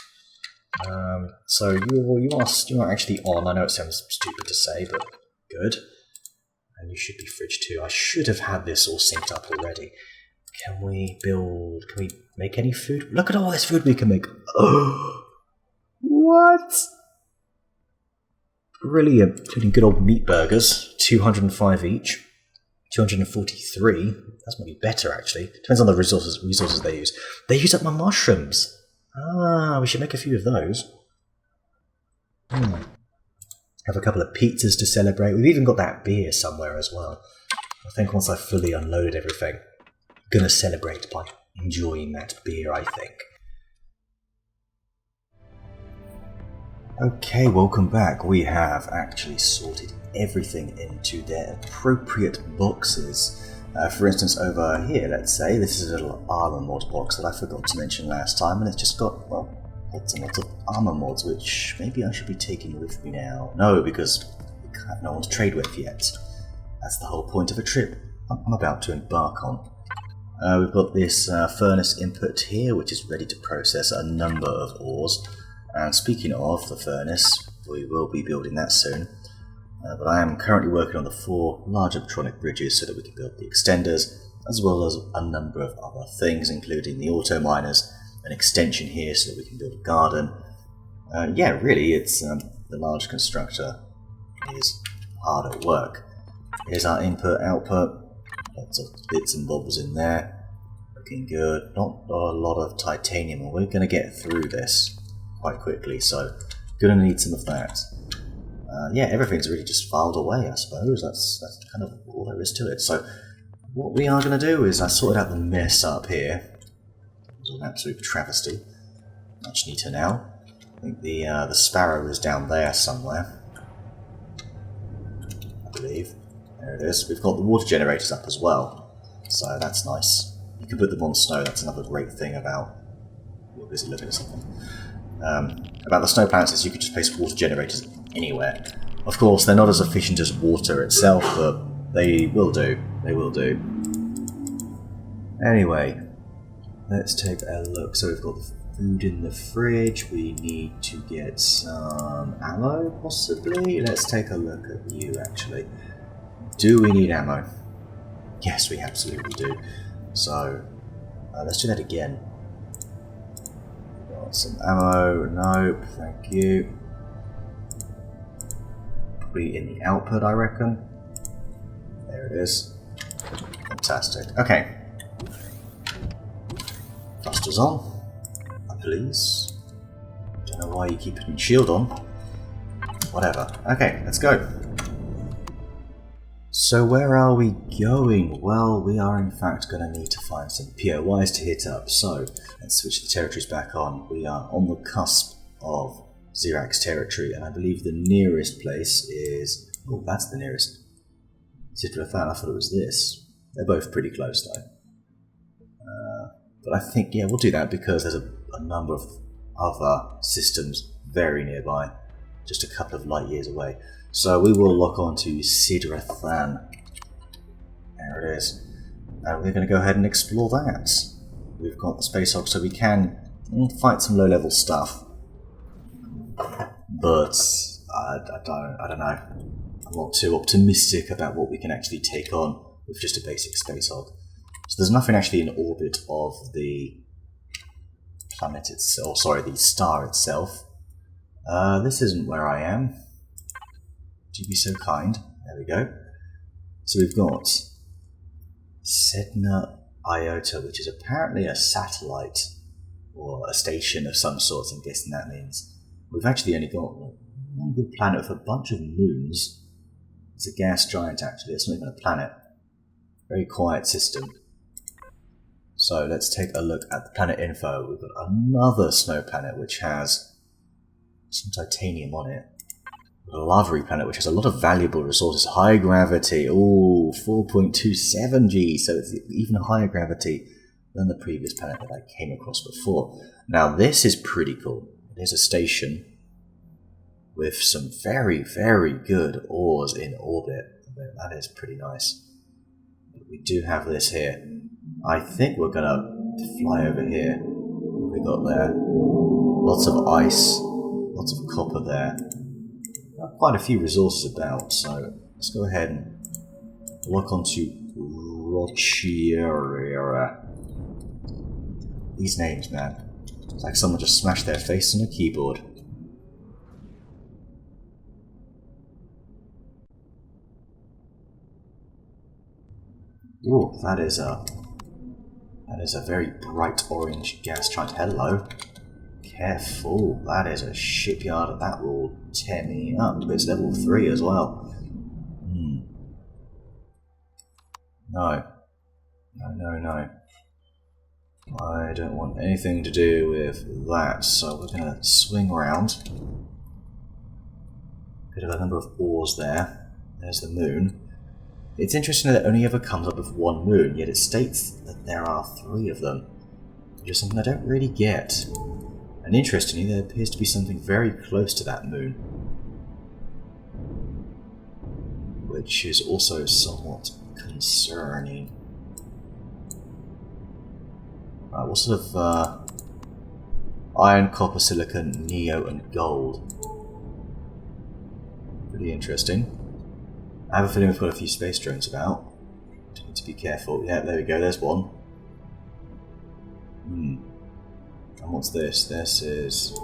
So you are actually on. I know it sounds stupid to say, but good. And you should be fridge 2. I should have had this all synced up already. Can we make any food? Look at all this food we can make. Oh, what? Brilliant. Including good old meat burgers. 205 each. 243. That's maybe better, actually. Depends on the resources they use. They use up my mushrooms. Ah, we should make a few of those. Have a couple of pizzas to celebrate. We've even got that beer somewhere as well. I think once I've fully unloaded everything, I'm going to celebrate by enjoying that beer, I think. Okay, welcome back. We have actually sorted everything into their appropriate boxes. For instance, over here, let's say, this is a little armor mod box that I forgot to mention last time, and it's just got, well, lots and lots of armor mods, which maybe I should be taking with me now. No, because we have no one to trade with yet. That's the whole point of a trip I'm about to embark on. We've got this furnace input here, which is ready to process a number of ores. And speaking of the furnace, we will be building that soon. But I am currently working on the 4 large electronic bridges so that we can build the extenders, as well as a number of other things, including the auto miners, an extension here so that we can build a garden. Yeah, really, it's the large constructor is hard at work. Here's our input, output, lots of bits and bobs in there, looking good. Not a lot of titanium, and we're going to get through this quite quickly, so going to need some of that. Yeah, everything's really just filed away, I suppose. That's kind of all there is to it. So what we are going to do is I sorted out the mess up here. It was an absolute travesty. Much neater now. I think the sparrow is down there somewhere, I believe. There it is. We've got the water generators up as well, so that's nice. You can put them on snow. That's another great thing about... You're busy looking at something. About the snow planets is you can just place water generators anywhere. Of course, they're not as efficient as water itself, but they will do. They will do. Anyway, let's take a look. So we've got the food in the fridge. We need to get some ammo, possibly. Let's take a look at you, actually. Do we need ammo? Yes, we absolutely do. So, let's do that again. Got some ammo. Nope, thank you. Probably in the output, I reckon. There it is. Fantastic. Okay. Thrusters on, please. Don't know why you keep putting shield on. Whatever. Okay, let's go. So where are we going? Well, we are in fact going to need to find some POIs to hit up. So let's switch the territories back on. We are on the cusp of Zirax territory, and I believe the nearest place is... Oh, that's the nearest. Zirax, I thought it was this. They're both pretty close though. But I think, yeah, we'll do that because there's a number of other systems very nearby, just a couple of light years away. So we will lock on to Zirax. There it is. And we're going to go ahead and explore that. We've got the Space Hog, so we can fight some low-level stuff. But I don't know. I'm not too optimistic about what we can actually take on with just a basic Space Hog. So there's nothing actually in orbit of the planet itself, sorry, the star itself. This isn't where I am. Would you be so kind? There we go. So we've got Sedna Iota, which is apparently a satellite or a station of some sort. I'm guessing that means we've actually only got one good planet with a bunch of moons. It's a gas giant, actually. It's not even a planet. Very quiet system. So let's take a look at the planet info. We've got another snow planet which has some titanium on it. We've got a lava planet which has a lot of valuable resources. High gravity. Ooh, 4.27 G. So it's even higher gravity than the previous planet that I came across before. Now this is pretty cool. It is a station with some very, very good ores in orbit. That is pretty nice. We do have this here. I think we're gonna fly over here. What have we got there? Lots of ice, lots of copper there. Quite a few resources about, so let's go ahead and lock onto Rochiera. These names, man. It's like someone just smashed their face on a keyboard. Ooh, that is a very bright orange gas giant. Hello. Careful, that is a shipyard and that will tear me up. It's level 3 as well. No. No. I don't want anything to do with that, so we're going to swing around. Bit of a number of ores there. There's the moon. It's interesting that it only ever comes up with one moon, yet it states that there are 3 of them, which is something I don't really get. And interestingly, there appears to be something very close to that moon, which is also somewhat concerning. Right, what sort of iron, copper, silicon, neo, and gold? Pretty interesting. I have a feeling we've got a few space drones about. Need to be careful. Yeah, there we go. There's one. And what's this? This is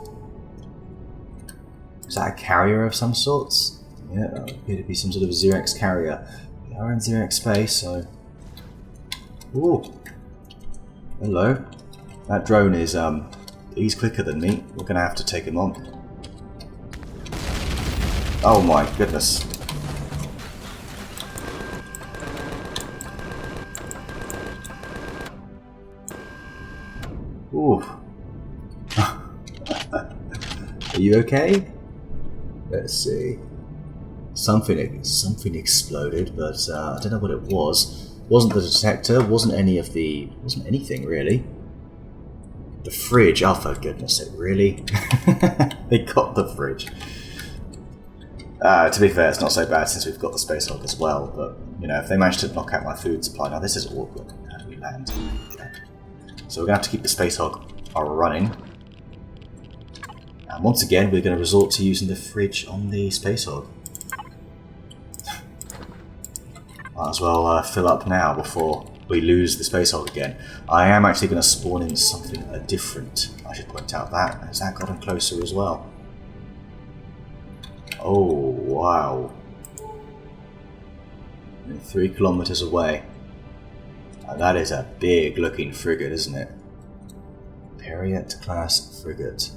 that a carrier of some sorts? Yeah, that would appear to be some sort of Zirax carrier. We are in Zirax Space, so. Ooh. Hello. That drone is he's quicker than me. We're gonna have to take him on. Oh my goodness. Ooh. Are you okay? Let's see. Something exploded, but I don't know what it was. Wasn't the detector? Wasn't anything really. The fridge. Oh, for goodness sake! Really? They got the fridge. To be fair, it's not so bad since we've got the space hog as well. But you know, if they manage to knock out my food supply, now this is awkward. How do we land? So we're going to have to keep the space hog running. And once again, we're going to resort to using the fridge on the space hog. Might as well fill up now before we lose the space hog again. I am actually going to spawn in something different. I should point out that. Has that gotten closer as well? Oh, wow. 3 kilometers away. That is a big looking frigate, isn't it? Periot class frigate.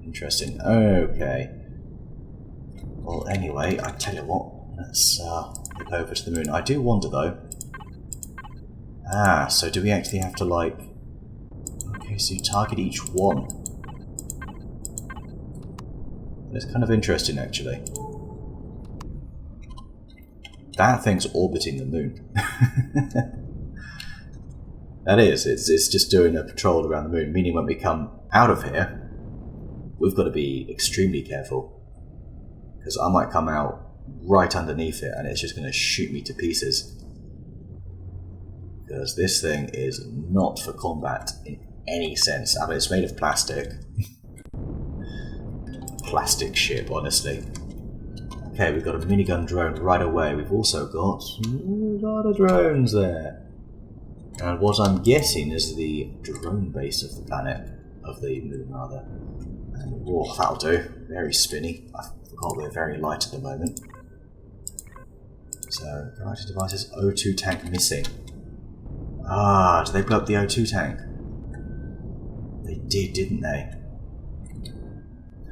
Interesting. Okay. Well, anyway, I tell you what, let's flip over to the moon. I do wonder though. So do we actually have to like... Okay, so you target each one. It's kind of interesting actually. That thing's orbiting the moon. That is, it's just doing a patrol around the moon, meaning when we come out of here, we've got to be extremely careful. Because I might come out right underneath it and it's just going to shoot me to pieces. Because this thing is not for combat in any sense. I mean, it's made of plastic. Plastic ship, honestly. Okay, we've got a minigun drone right away. We've also got a lot of drones there. And what I'm guessing is the drone base of the planet, of the moon rather. And oh, that'll do. Very spinny. I forgot we're very light at the moment. So, galactic devices, O2 tank missing. Ah, did they blow up the O2 tank? They did, didn't they?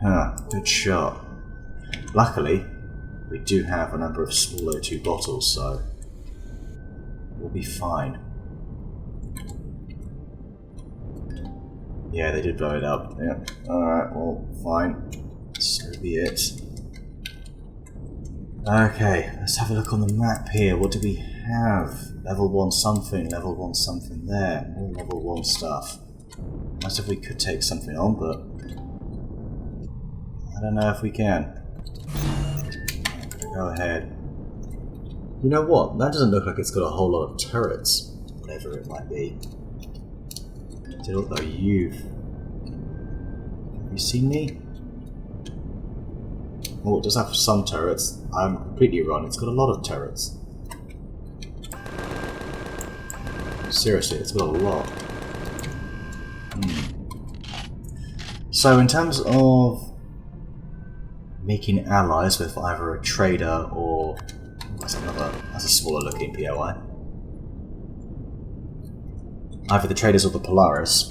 Huh, good shot. Luckily, we do have a number of small O2 bottles, so we'll be fine. Yeah, they did blow it up. Yeah. Alright, well, fine. So be it. Okay, let's have a look on the map here. What do we have? Level 1 something, level 1 something there. More level 1 stuff. Nice if we could take something on, but I don't know if we can. Go ahead. You know what? That doesn't look like it's got a whole lot of turrets. Whatever it might be. Does it look like you've... Have you seen me? Oh, it does have some turrets. I'm completely wrong. It's got a lot of turrets. Seriously, it's got a lot. So in terms of making allies with either a trader or that's a smaller looking POI. Either the traders or the Polaris.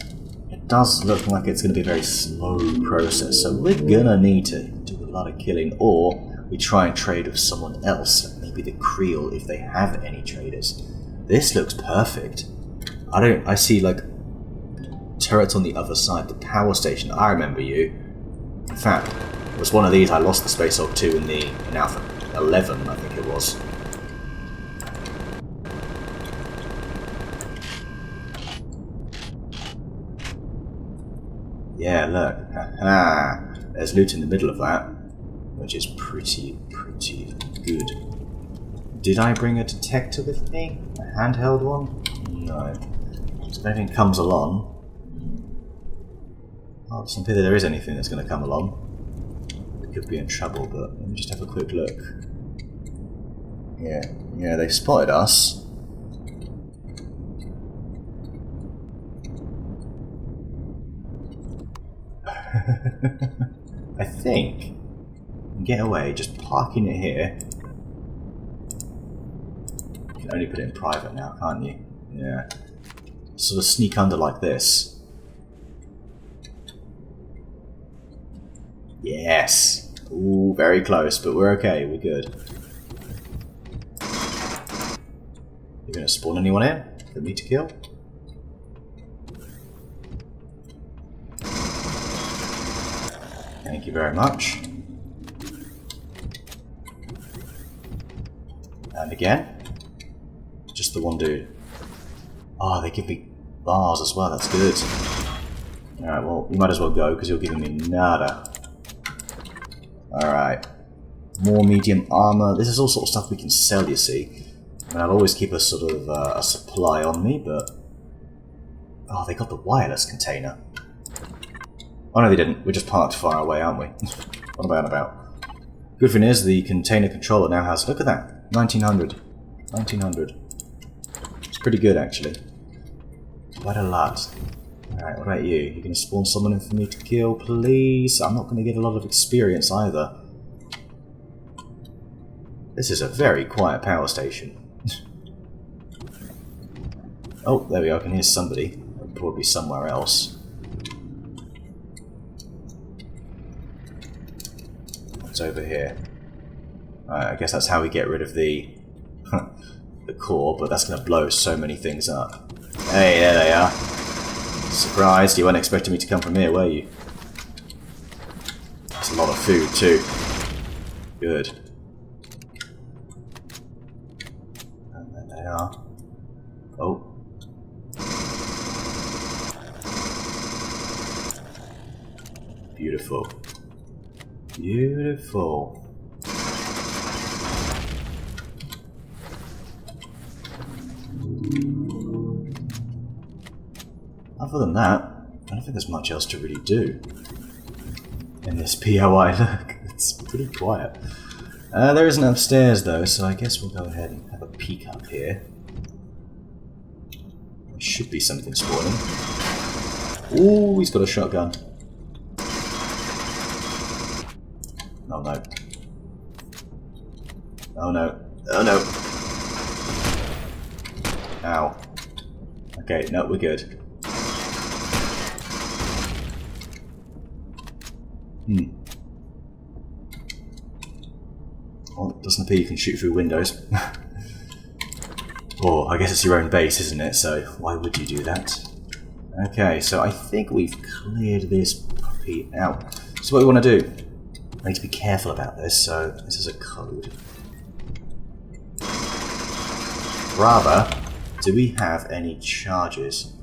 It does look like it's going to be a very slow process, so we're gonna need to do a lot of killing, or we try and trade with someone else, maybe the Creel if they have any traders. This looks perfect. I see like turrets on the other side, the power station. I remember you. In fact, it was one of these I lost the Space Hulk 2 in Alpha 11, I think it was. Yeah, look. Haha. There's loot in the middle of that, which is pretty good. Did I bring a detector with me? A handheld one? No. So if anything comes along... Oh, it's unclear that there is anything that's going to come along. We could be in trouble, but let me just have a quick look. Yeah, they spotted us. I think you can get away just parking it here. You can only put it in private now, can't you? Yeah. Sort of sneak under like this. Yes! Ooh, very close, but we're okay, we're good. You gonna spawn anyone in for me to kill? Thank you very much. And again. Just the one dude. Oh, they give me bars as well, that's good. Alright, well, you might as well go, because you're giving me nada. Alright. More medium armor. This is all sort of stuff we can sell, you see. I mean, I'll always keep a sort of a supply on me, but... Oh, they got the wireless container. Oh no, they didn't. We're just parked far away, aren't we? What about? Good thing is, the container controller now has... Look at that! 1900. 1900. It's pretty good, actually. Quite a lot. Alright, what about you? You gonna spawn someone in for me to kill, please? I'm not gonna get a lot of experience either. This is a very quiet power station. Oh, there we go. I can hear somebody. Probably somewhere else. What's over here? I guess that's how we get rid of the the core, but that's gonna blow so many things up. Hey, there they are. Surprised, you weren't expecting me to come from here, were you? That's a lot of food, too. Good. And there they are. Oh. Beautiful. Beautiful. Other than that, I don't think there's much else to really do in this POI. Look, it's pretty quiet. There isn't upstairs though, so I guess we'll go ahead and have a peek up here. Should be something spawning. Ooh, he's got a shotgun. Oh no. Oh no. Oh no. Ow. Okay, no, we're good. Well, it doesn't appear you can shoot through windows. Or, I guess it's your own base, isn't it? So, why would you do that? Okay, so I think we've cleared this puppy out. So what we want to do, I need to be careful about this, so this is a code. Rather, do we have any charges?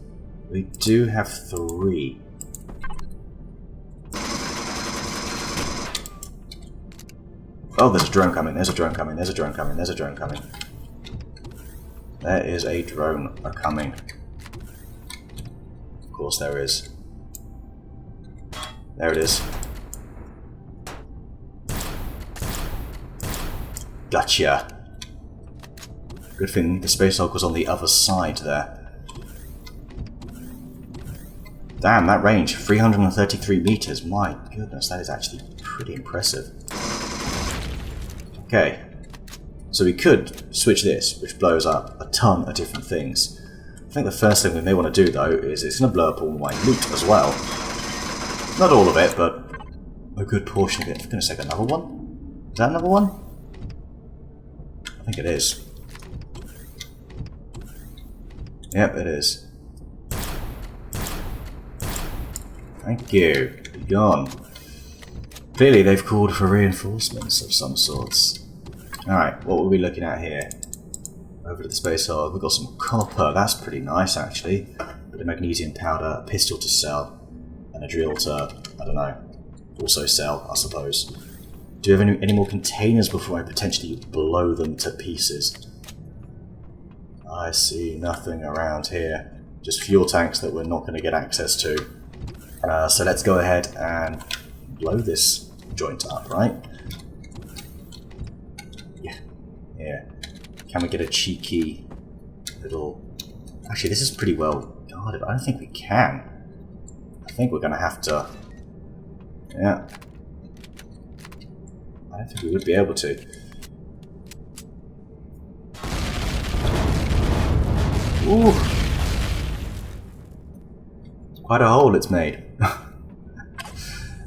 We do have 3. Oh, there's a drone coming, there's a drone coming, there's a drone coming, there's a drone coming. There is a drone coming. Of course there is. There it is. Gotcha. Good thing the Space Hulk was on the other side there. Damn, that range, 333 meters. My goodness, that is actually pretty impressive. Okay, so we could switch this, which blows up a ton of different things. I think the first thing we may want to do, though, is it's going to blow up all my loot as well. Not all of it, but a good portion of it. For goodness sake, another one? Is that another one? I think it is. Yep, it is. Thank you. Be gone. Clearly they've called for reinforcements of some sorts. Alright, what were we looking at here? Over to the Space Hulk, we've got some copper, that's pretty nice actually. Bit of magnesium powder, a pistol to sell, and a drill to, I don't know, also sell, I suppose. Do you have any more containers before I potentially blow them to pieces? I see nothing around here. Just fuel tanks that we're not going to get access to. So let's go ahead and blow this joint up, right? Yeah. Can we get a cheeky little... Actually, this is pretty well guarded. I don't think we can. I think we're going to have to... Yeah. I don't think we would be able to. Ooh! Quite a hole it's made.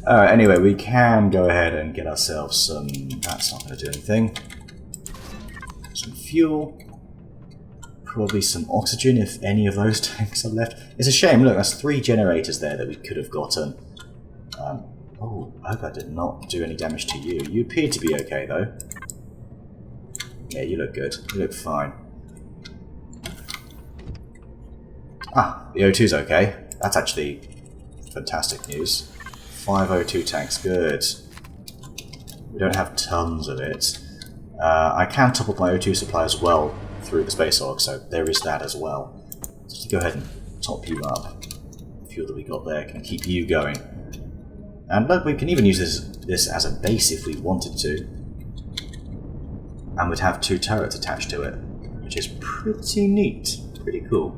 Alright, anyway, we can go ahead and get ourselves some... That's not going to do anything. Some fuel. Probably some oxygen if any of those tanks are left. It's a shame, look, that's 3 generators there that we could have gotten. Oh, I hope I did not do any damage to you. You appear to be okay, though. Yeah, you look good. You look fine. Ah, the O2's okay. That's actually fantastic news. 5 O2 tanks, good. We don't have tons of it. I can top up my O2 supply as well through the Space Hulk, so there is that as well. Just go ahead and top you up. The fuel that we got there can keep you going. And look, we can even use this as a base if we wanted to. And we'd have 2 turrets attached to it, which is pretty neat. Pretty cool.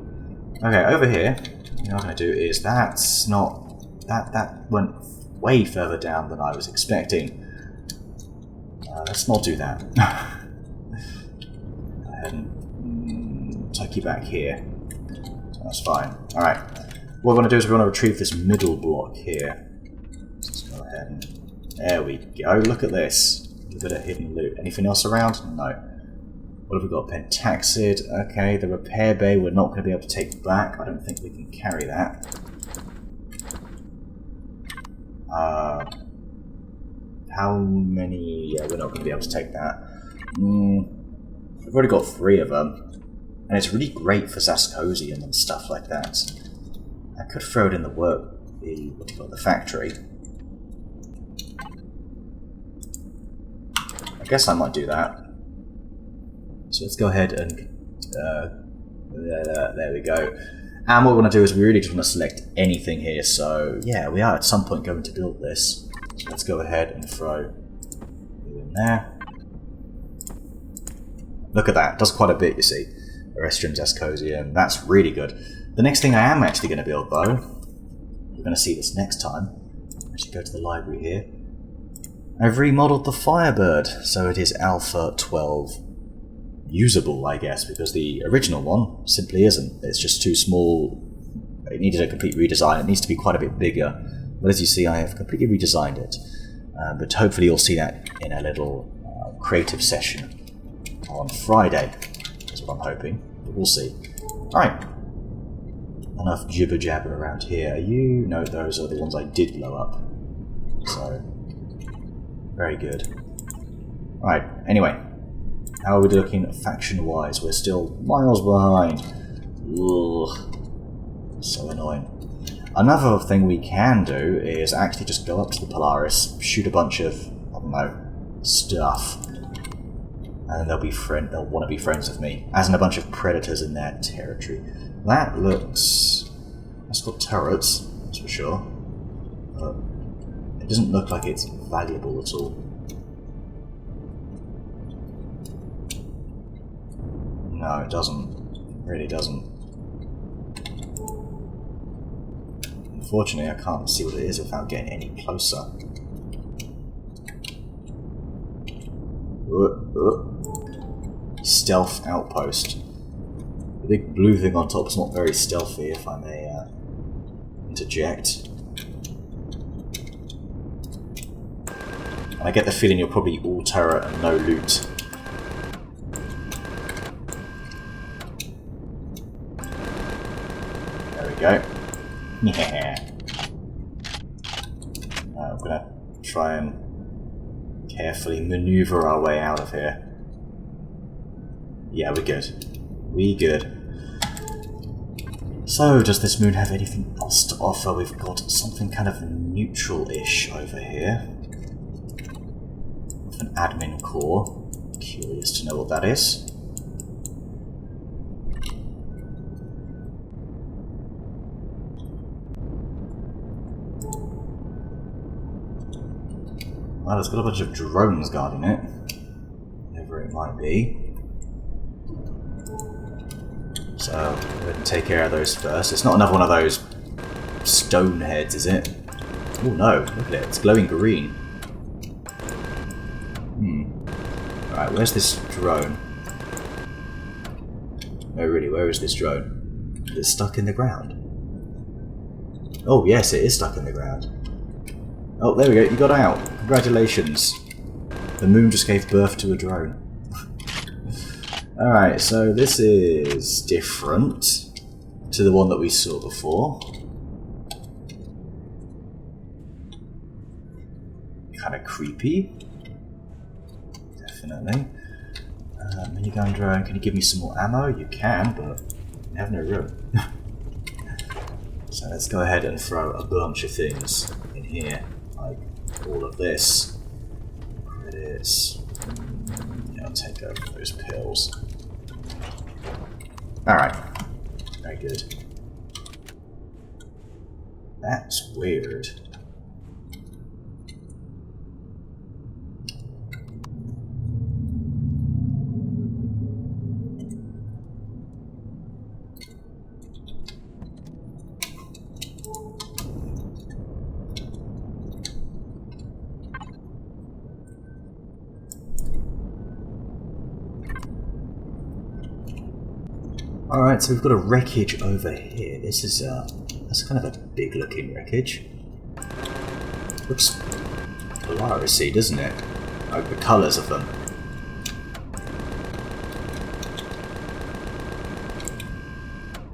Okay, over here, what I'm going to do is that's not... That went way further down than I was expecting. Let's not do that. Go ahead and tuck you back here. That's fine. Alright. What we're going to do is we're going to retrieve this middle block here. Let's go ahead and... There we go. Look at this. A bit of hidden loot. Anything else around? No. What have we got? Pentaxid. Okay, the repair bay we're not going to be able to take back. I don't think we can carry that. How many... Yeah, we're not going to be able to take that. We've already got 3 of them. And it's really great for Zascosium and stuff like that. I could throw it in the what do you call it, the factory. I guess I might do that. So let's go ahead and... there we go. And what we're going to do is we really just want to select anything here. So yeah, we are at some point going to build this. So let's go ahead and throw you in there. Look at that. It does quite a bit, you see. Erestrium, Zascosium. That's really good. The next thing I am actually going to build, though, you're going to see this next time. Actually, go to the library here. I've remodeled the Firebird, so it is Alpha 12 usable, I guess, because the original one simply isn't. It's just too small. It needed a complete redesign. It needs to be quite a bit bigger. But as you see, I have completely redesigned it. But hopefully you'll see that in a little creative session on Friday. That's what I'm hoping. But we'll see. Alright. Enough jibber-jabber around here. You? No, those are the ones I did blow up. So, very good. Alright, anyway. How are we looking faction-wise? We're still miles behind. Ugh. So annoying. Another thing we can do is actually just go up to the Polaris, shoot a bunch of, I don't know, stuff. And then they'll want to be friends with me, as in a bunch of predators in their territory. That looks... That's got turrets, that's for sure. But it doesn't look like it's valuable at all. No, it doesn't. It really doesn't. Unfortunately, I can't see what it is without getting any closer. Stealth outpost. The big blue thing on top is not very stealthy, if I may interject. And I get the feeling you're probably all turret and no loot. There we go. Yeah. I'm gonna try and carefully maneuver our way out of here. Yeah, we're good. We good. So, does this moon have anything else to offer? We've got something kind of neutral-ish over here. With an admin core. Curious to know what that is. Well, it's got a bunch of drones guarding it. Whatever it might be. So, we're going to take care of those first. It's not another one of those stone heads, is it? Oh no, look at it. It's glowing green. Alright, where's this drone? Oh really, where is this drone? Is it stuck in the ground? Oh yes, it is stuck in the ground. Oh, there we go, you got out. Congratulations. The moon just gave birth to a drone. Alright, so this is different to the one that we saw before. Kind of creepy. Definitely. Minigun drone, can you give me some more ammo? You can, but I have no room. So let's go ahead and throw a bunch of things in here. Like all of this. Credits. Yeah, I'll take over those pills. Alright. Very good. That's weird. Alright, so we've got a wreckage over here. This is that's kind of a big looking wreckage. Looks Polaris-y, doesn't it? Like the colours of them.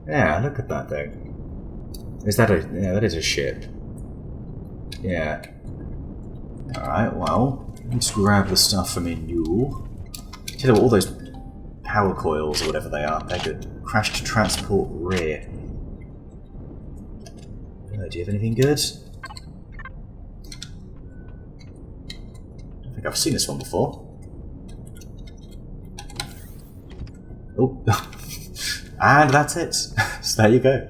Yeah, look at that thing. Is that a... yeah, that is a ship. Yeah. Alright, well, let's grab the stuff from in you. Tell you what, all those power coils or whatever they are, they're good. Crash to transport rear. Do you have anything good? I don't think I've seen this one before. Oh, and that's it. So there you go.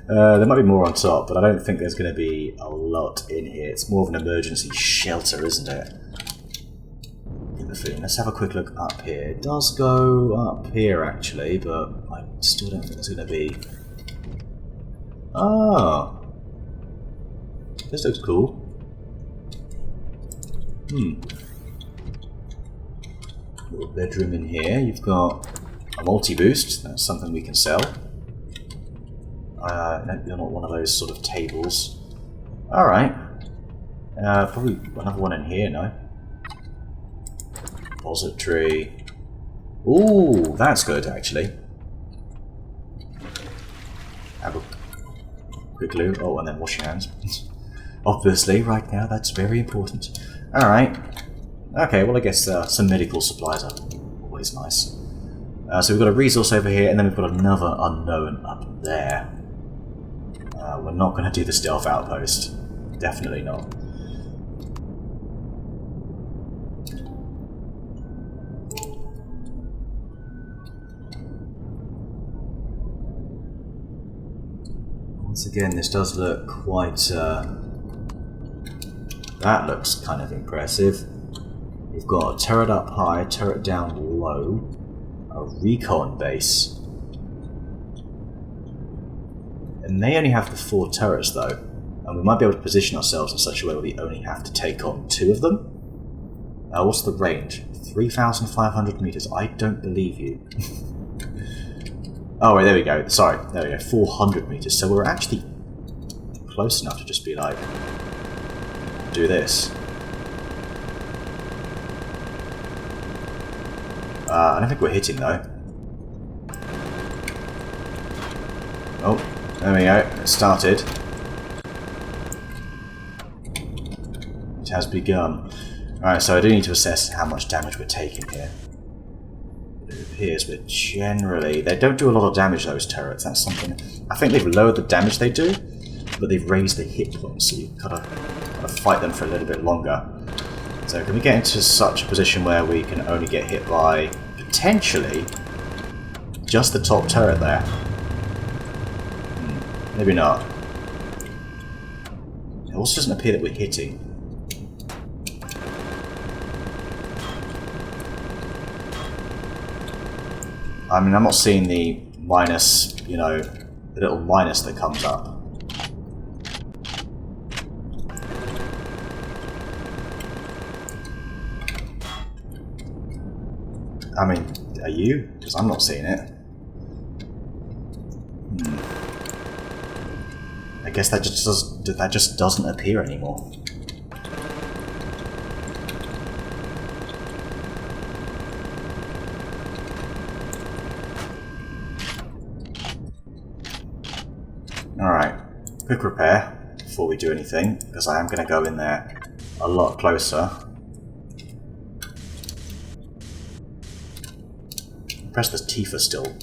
There might be more on top, but I don't think there's going to be a lot in here. It's more of an emergency shelter, isn't it? Let's have a quick look up here. It does go up here actually, but I still don't think there's going to be Oh. This looks cool. Little bedroom in here. You've got a multi-boost. That's something we can sell. No, you're not one of those sort of tables. Alright. Probably another one in here, no? Repository. Ooh, that's good, actually. Have a quick loo. Oh, and then wash your hands. Obviously, right now, that's very important. Alright. Okay, well, I guess some medical supplies are always nice. So we've got a resource over here, and then we've got another unknown up there. We're not going to do the stealth outpost. Definitely not. Once again, this does look quite... that looks kind of impressive. We've got a turret up high, turret down low, a recon base. It may only have the 4 turrets though, and we might be able to position ourselves in such a way where we only have to take on 2 of them. What's the range? 3,500 meters. I don't believe you. Oh, wait, there we go. Sorry, there we go. 400 meters. So we're actually close enough to just be like, do this. I don't think we're hitting though. Oh, there we go. It started. It has begun. Alright, so I do need to assess how much damage we're taking here. It appears we're generally... They don't do a lot of damage, those turrets. That's something... I think they've lowered the damage they do, but they've raised the hit points, so you've got to fight them for a little bit longer. So can we get into such a position where we can only get hit by, potentially, just the top turret there? Maybe not. It also doesn't appear that we're hitting. I mean, I'm not seeing the minus, you know, the little minus that comes up. I mean, are you? Because I'm not seeing it. I guess that just doesn't appear anymore. Alright, quick repair before we do anything, because I am going to go in there a lot closer. Impressed the Tifa still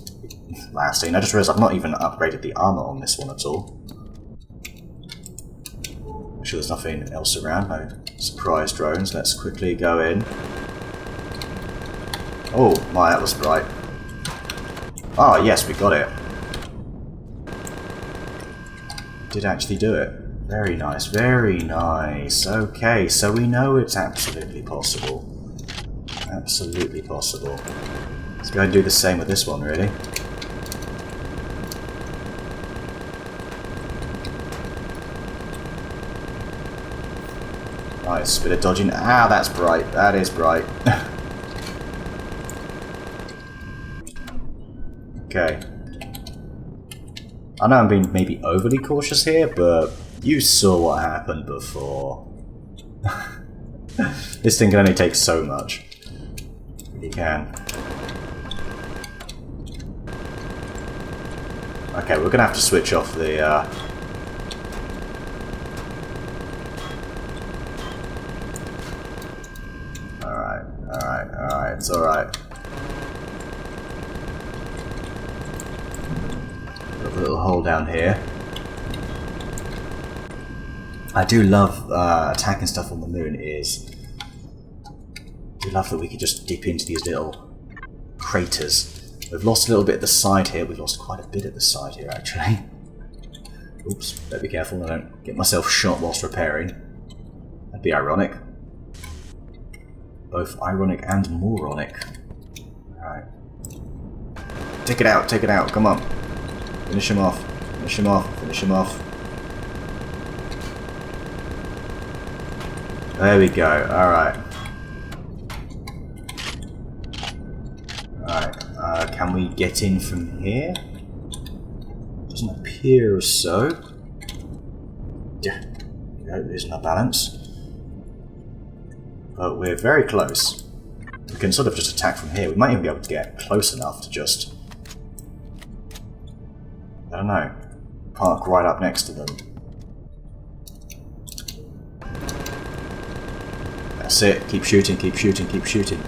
lasting. I just realised I've not even upgraded the armour on this one at all. Make sure there's nothing else around, no surprise drones. Let's quickly go in. Oh my, that was bright. Oh yes, we got it. Did actually do it. Very nice, very nice. Okay, so we know it's absolutely possible. Absolutely possible. Let's go and do the same with this one, really. Nice, bit of dodging. Ah, that's bright. That is bright. Okay. I know I'm being maybe overly cautious here, but you saw what happened before. This thing can only take so much. It really can. Okay, we're gonna have to switch off the Alright, it's alright. Got a little hole down here. I do love attacking stuff on the moon is... I do love that we could just dip into these little craters. We've lost a little bit at the side here. We've lost quite a bit at the side here, actually. Oops, better be careful I don't get myself shot whilst repairing. That'd be ironic. Both ironic and moronic. Alright. Take it out, come on. Finish him off. Finish him off. Finish him off. There we go. Alright. Alright. Can we get in from here? Doesn't appear so. Yeah. There's no balance. But we're very close. We can sort of just attack from here. We might even be able to get close enough to just... I don't know. Park right up next to them. That's it. Keep shooting, keep shooting, keep shooting.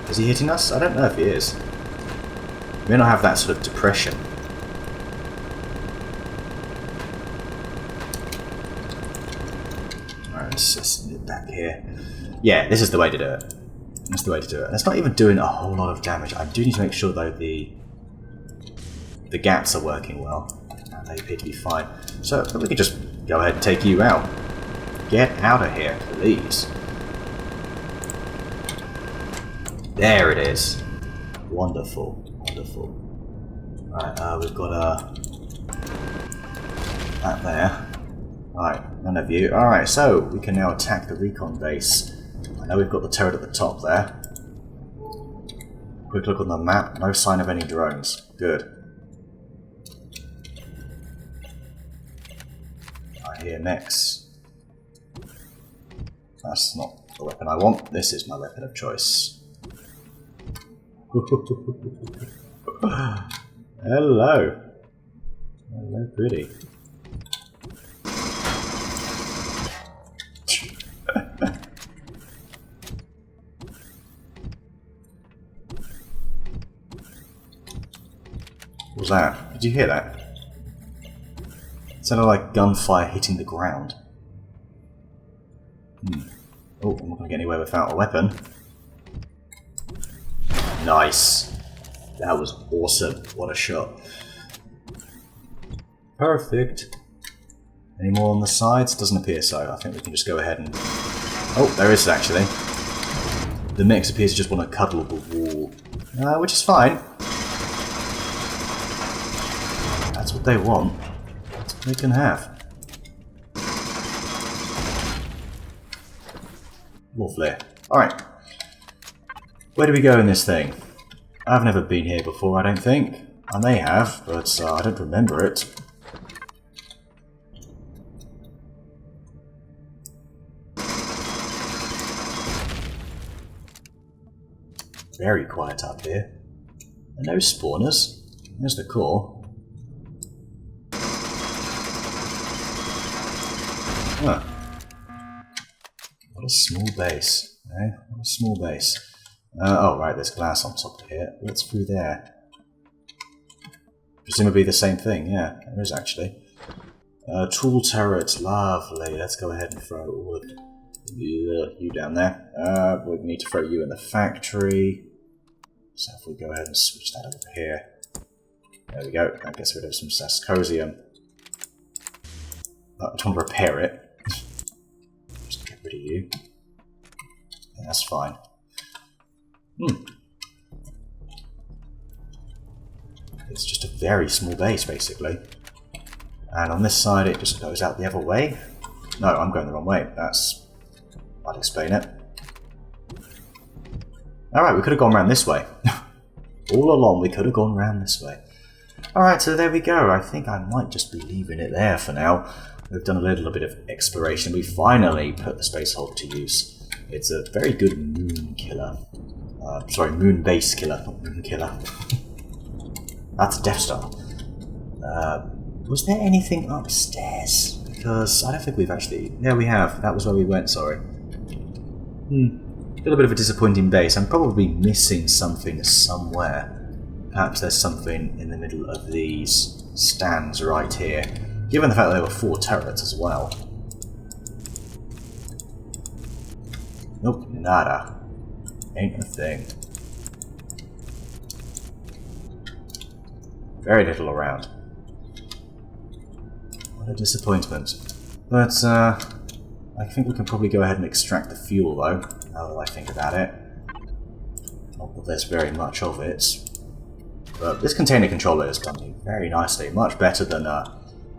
Is he hitting us? I don't know if he is. We may not have that sort of depression. Alright, let's just nip back here. Yeah, this is the way to do it. That's the way to do it. And it's not even doing a whole lot of damage. I do need to make sure, though, the gaps are working well. And they appear to be fine. So we can just go ahead and take you out. Get out of here, please. There it is. Wonderful, wonderful. Right, we've got that there. Right, none of you. Alright, so we can now attack the recon base. I know we've got the turret at the top there. Quick look on the map. No sign of any drones. Good. I hear mechs. That's not the weapon I want. This is my weapon of choice. Hello. Hello, pretty. What was that? Did you hear that? It sounded like gunfire hitting the ground. Oh, I'm not going to get anywhere without a weapon. Nice. That was awesome. What a shot. Perfect. Any more on the sides? Doesn't appear so. I think we can just go ahead and... Oh, there is actually. The mix appears to just want to cuddle the wall. Which is fine. That's what they want. That's what they can have. Lovely. Alright. Where do we go in this thing? I've never been here before, I don't think. I may have, but I don't remember it. Very quiet up here. And no spawners. There's the core. Huh. What a small base, eh? What a small base. Oh, right, there's glass on top here. What's through there? Presumably the same thing, yeah, there is actually. Tool turret, lovely. Let's go ahead and throw all of you down there. We need to throw you in the factory. So if we go ahead and switch that over here. There we go, that gets rid of some Sascosium. I just want to repair it. Just get rid of you. Yeah, that's fine. It's just a very small base, basically. And on this side, it just goes out the other way. No, I'm going the wrong way. That's... I'd explain it. Alright, we could have gone around this way. All along, we could have gone around this way. Alright, so there we go. I think I might just be leaving it there for now. We've done a little bit of exploration. We finally put the space hulk to use. It's a very good moon killer. Sorry, moon base killer, not moon killer. That's a Death Star. Was there anything upstairs? Because I don't think we've actually... Yeah, we have. That was where we went, sorry. A little bit of a disappointing base. I'm probably missing something somewhere. Perhaps there's something in the middle of these stands right here. Given the fact that there were 4 turrets as well. Nope, nada. Ain't a thing. Very little around. What a disappointment. But, I think we can probably go ahead and extract the fuel, though, now that I think about it. Not that there's very much of it. But this container controller is done very nicely, much better than I'd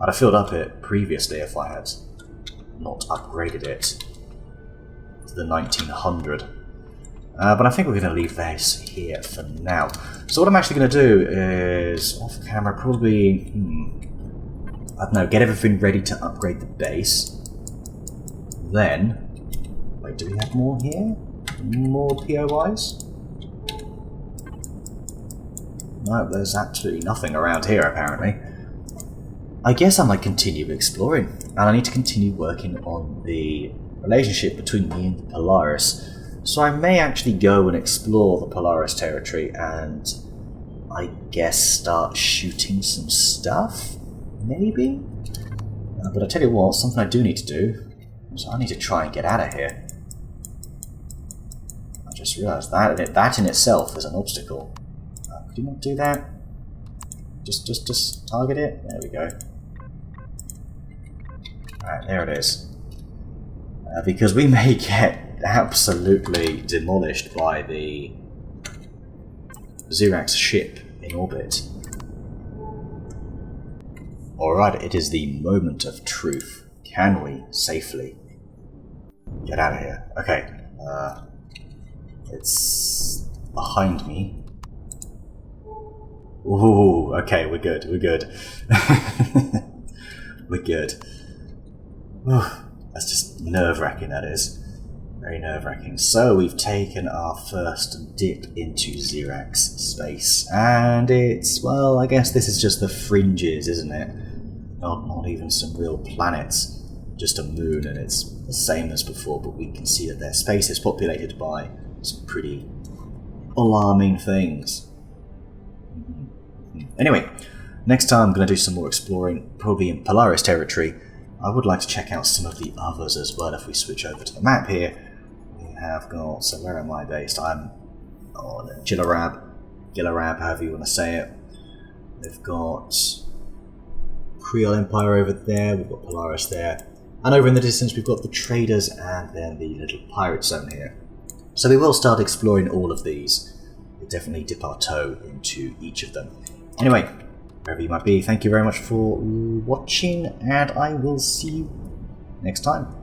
have filled up it previously if I had not upgraded it to the 1900. But I think we're going to leave this here for now. So what I'm actually going to do is, off camera, probably, I don't know, get everything ready to upgrade the base. Then, wait, do we have more here? More POIs? No, there's absolutely nothing around here apparently. I guess I might continue exploring, and I need to continue working on the relationship between me and the Polaris. So I may actually go and explore the Polaris territory and I guess start shooting some stuff? Maybe? But I tell you what, something I do need to do is I need to try and get out of here. I just realised that in itself is an obstacle. Could you not do that? Just target it? There we go. Alright, there it is. Because we may get absolutely demolished by the Zirax ship in orbit. Alright, it is the moment of truth. Can we safely get out of here? Okay, it's behind me. Ooh, okay, we're good, we're good. We're good. Ooh, that's just nerve-wracking, that is. Very nerve-wracking. So we've taken our first dip into Zirax Space, and it's, well, I guess this is just the fringes, isn't it? Not even some real planets, just a moon, and it's the same as before, but we can see that their space is populated by some pretty alarming things. Anyway, next time I'm going to do some more exploring, probably in Polaris territory. I would like to check out some of the others as well. If we switch over to the map here, we have got, so where am I based? I'm on Gilarab, however you want to say it. We've got Creole Empire over there, we've got Polaris there, and over in the distance we've got the traders and then the little pirate zone here. So we will start exploring all of these. We'll definitely dip our toe into each of them. Anyway, wherever you might be, thank you very much for watching, and I will see you next time.